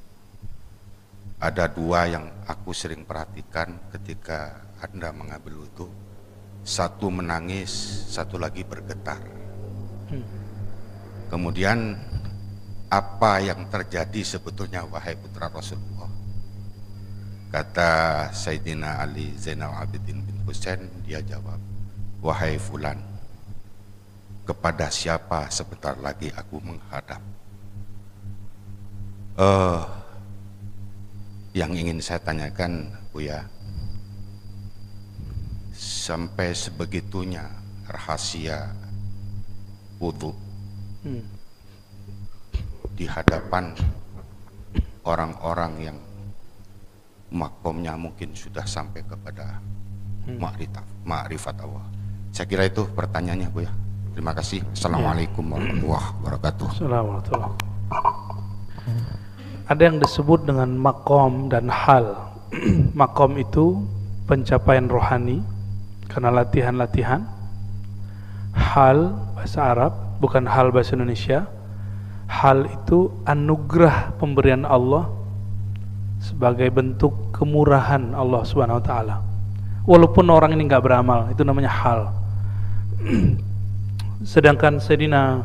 Ada dua yang aku sering perhatikan ketika Anda mengambil wudu, satu menangis, satu lagi bergetar. Kemudian apa yang terjadi sebetulnya wahai putra Rasulullah? Kata Sayyidina Ali Zainal Abidin bin Husain, dia jawab, wahai fulan, kepada siapa sebentar lagi aku menghadap? Yang ingin saya tanyakan, Buya, sampai sebegitunya rahasia wudu di hadapan orang-orang yang makomnya mungkin sudah sampai kepada ma'rifat Allah. Saya kira itu pertanyaannya, Buya. Terima kasih. Assalamualaikum warahmatullahi wabarakatuh. Assalamualaikum. Ada yang disebut dengan makom dan hal. Makom itu pencapaian rohani karena latihan-latihan. Hal bahasa Arab, bukan hal bahasa Indonesia. Hal itu anugerah pemberian Allah sebagai bentuk kemurahan Allah Subhanahu wa taala. Walaupun orang ini enggak beramal, itu namanya hal. Sedangkan Sayyidina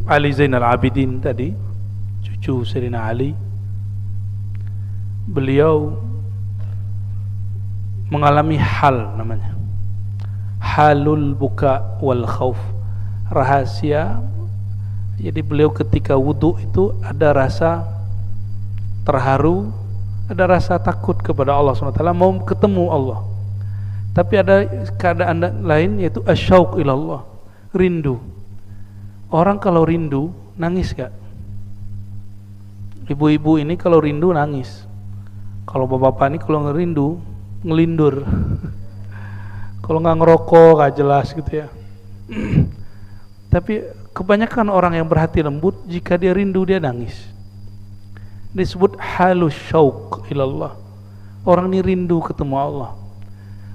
Ali Zainal Abidin tadi, cucu Sayyidina Ali, beliau mengalami hal namanya halul buka wal khauf, rahasia. Jadi beliau ketika wudu itu ada rasa terharu, ada rasa takut kepada Allah SWT, mau ketemu Allah. Tapi ada keadaan lain, yaitu asyauq ilallah, rindu. Orang kalau rindu nangis gak? Ibu-ibu ini kalau rindu nangis. Kalau bapak-bapak ini kalau ngerindu ngelindur. Kalau nggak ngerokok gak jelas gitu ya. Tapi kebanyakan orang yang berhati lembut, jika dia rindu dia nangis. Disebut halus syauq ilallah. Orang ini rindu ketemu Allah.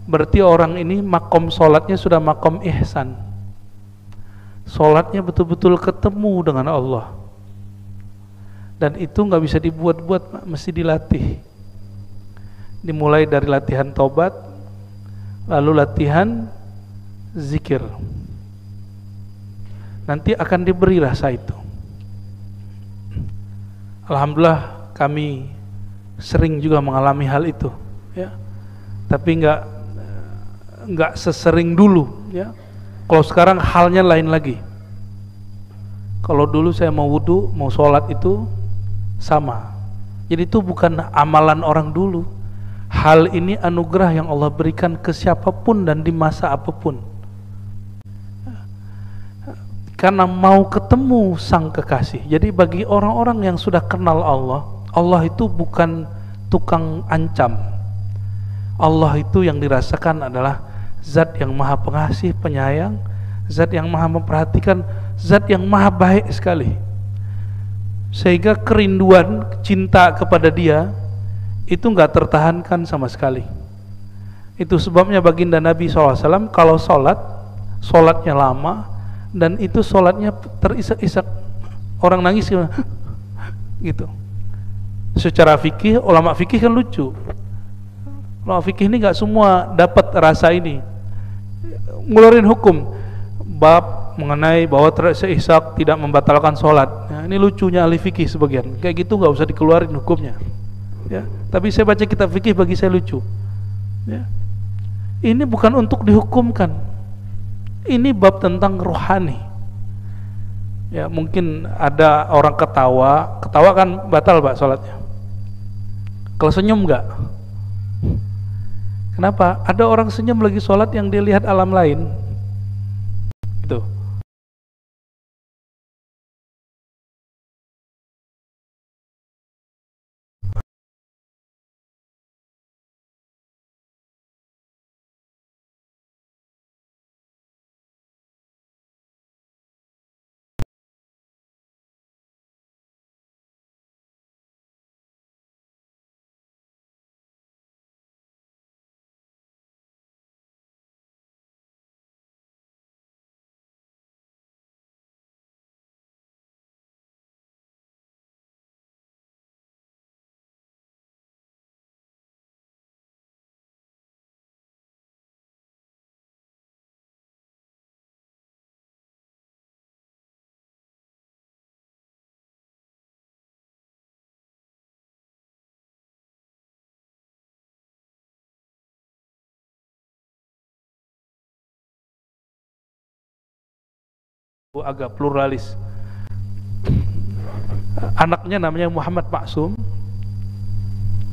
Berarti orang ini makom solatnya sudah makom ihsan. Solatnya betul-betul ketemu dengan Allah. Dan itu nggak bisa dibuat-buat, mesti dilatih. Dimulai dari latihan taubat, lalu latihan zikir. Nanti akan diberi rasa itu. Alhamdulillah kami sering juga mengalami hal itu, ya. Tapi nggak sesering dulu, ya. Kalau sekarang halnya lain lagi. Kalau dulu saya mau wudu, mau sholat itu sama. Jadi itu bukan amalan orang dulu. Hal ini anugerah yang Allah berikan ke siapapun dan di masa apapun. Karena mau ketemu sang kekasih. Jadi bagi orang-orang yang sudah kenal Allah, Allah itu bukan tukang ancam. Allah itu yang dirasakan adalah zat yang maha pengasih, penyayang, zat yang maha memperhatikan, zat yang maha baik sekali. Sehingga kerinduan, cinta kepada dia itu enggak tertahankan sama sekali. Itu sebabnya baginda Nabi SAW kalau sholatnya lama, dan itu sholatnya terisak-isak, orang nangis gitu. Secara fikih, ulama fikih kan lucu. Ulama fikih ini nggak semua dapat rasa ini. Ngeluarin hukum bab mengenai bahwa terisak-isak tidak membatalkan sholat. Nah, ini lucunya ahli fikih sebagian. Kayak gitu nggak usah dikeluarin hukumnya. Ya, tapi saya baca kitab fikih, bagi saya lucu. Ya. Ini bukan untuk dihukumkan. Ini bab tentang rohani. Ya, mungkin ada orang ketawa kan batal Pak sholatnya. Kalau senyum enggak? Kenapa? Ada orang senyum lagi sholat yang dia lihat alam lain. Gitu. Agak pluralis. Anaknya namanya Muhammad Maksum,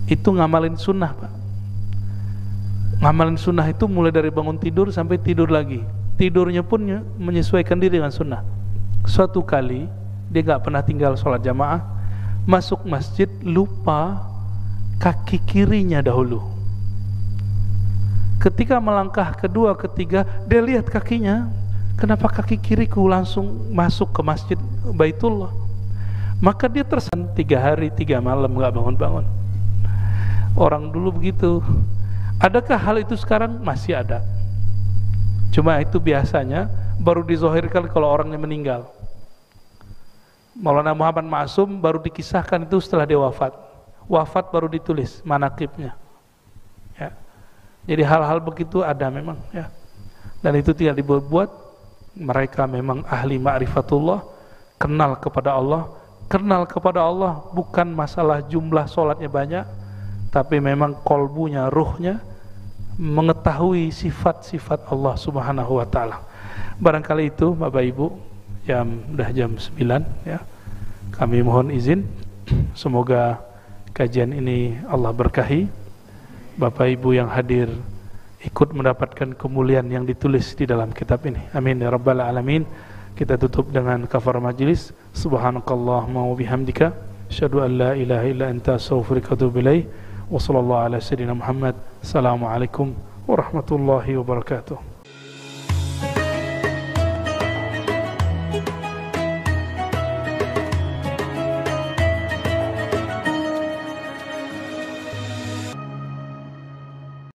itu ngamalin sunnah Pak. Ngamalin sunnah itu mulai dari bangun tidur sampai tidur lagi. Tidurnya pun menyesuaikan diri dengan sunnah. Suatu kali dia gak pernah tinggal sholat jamaah, masuk masjid lupa kaki kirinya dahulu. Ketika melangkah kedua ketiga, dia lihat kakinya, kenapa kaki kiriku langsung masuk ke masjid Baitullah? Maka dia tersan 3 hari 3 malam gak bangun-bangun. Orang dulu begitu. Adakah hal itu sekarang? Masih ada. Cuma itu biasanya baru dizohirkan kalau orangnya meninggal. Maulana Muhammad Maksum baru dikisahkan itu setelah dia wafat. Wafat baru ditulis manaqibnya. Ya. Jadi hal-hal begitu ada memang, ya. Dan itu tidak dibuat-buat. Mereka memang ahli ma'rifatullah, kenal kepada Allah. Kenal kepada Allah bukan masalah jumlah sholatnya banyak, tapi memang kolbunya, ruhnya mengetahui sifat-sifat Allah subhanahu wa ta'ala. Barangkali itu Bapak Ibu, udah jam 9 ya. Kami mohon izin. Semoga kajian ini Allah berkahi. Bapak Ibu yang hadir ikut mendapatkan kemuliaan yang ditulis di dalam kitab ini. Amin ya rabbal alamin. Kita tutup dengan kafar majlis. Subhanakallahumma wa bihamdika asyhadu an la ilaha illa anta astaghfiruka wa atubu ilaik. Wa sallallahu ala sayyidina Muhammad. Assalamualaikum warahmatullahi wabarakatuh.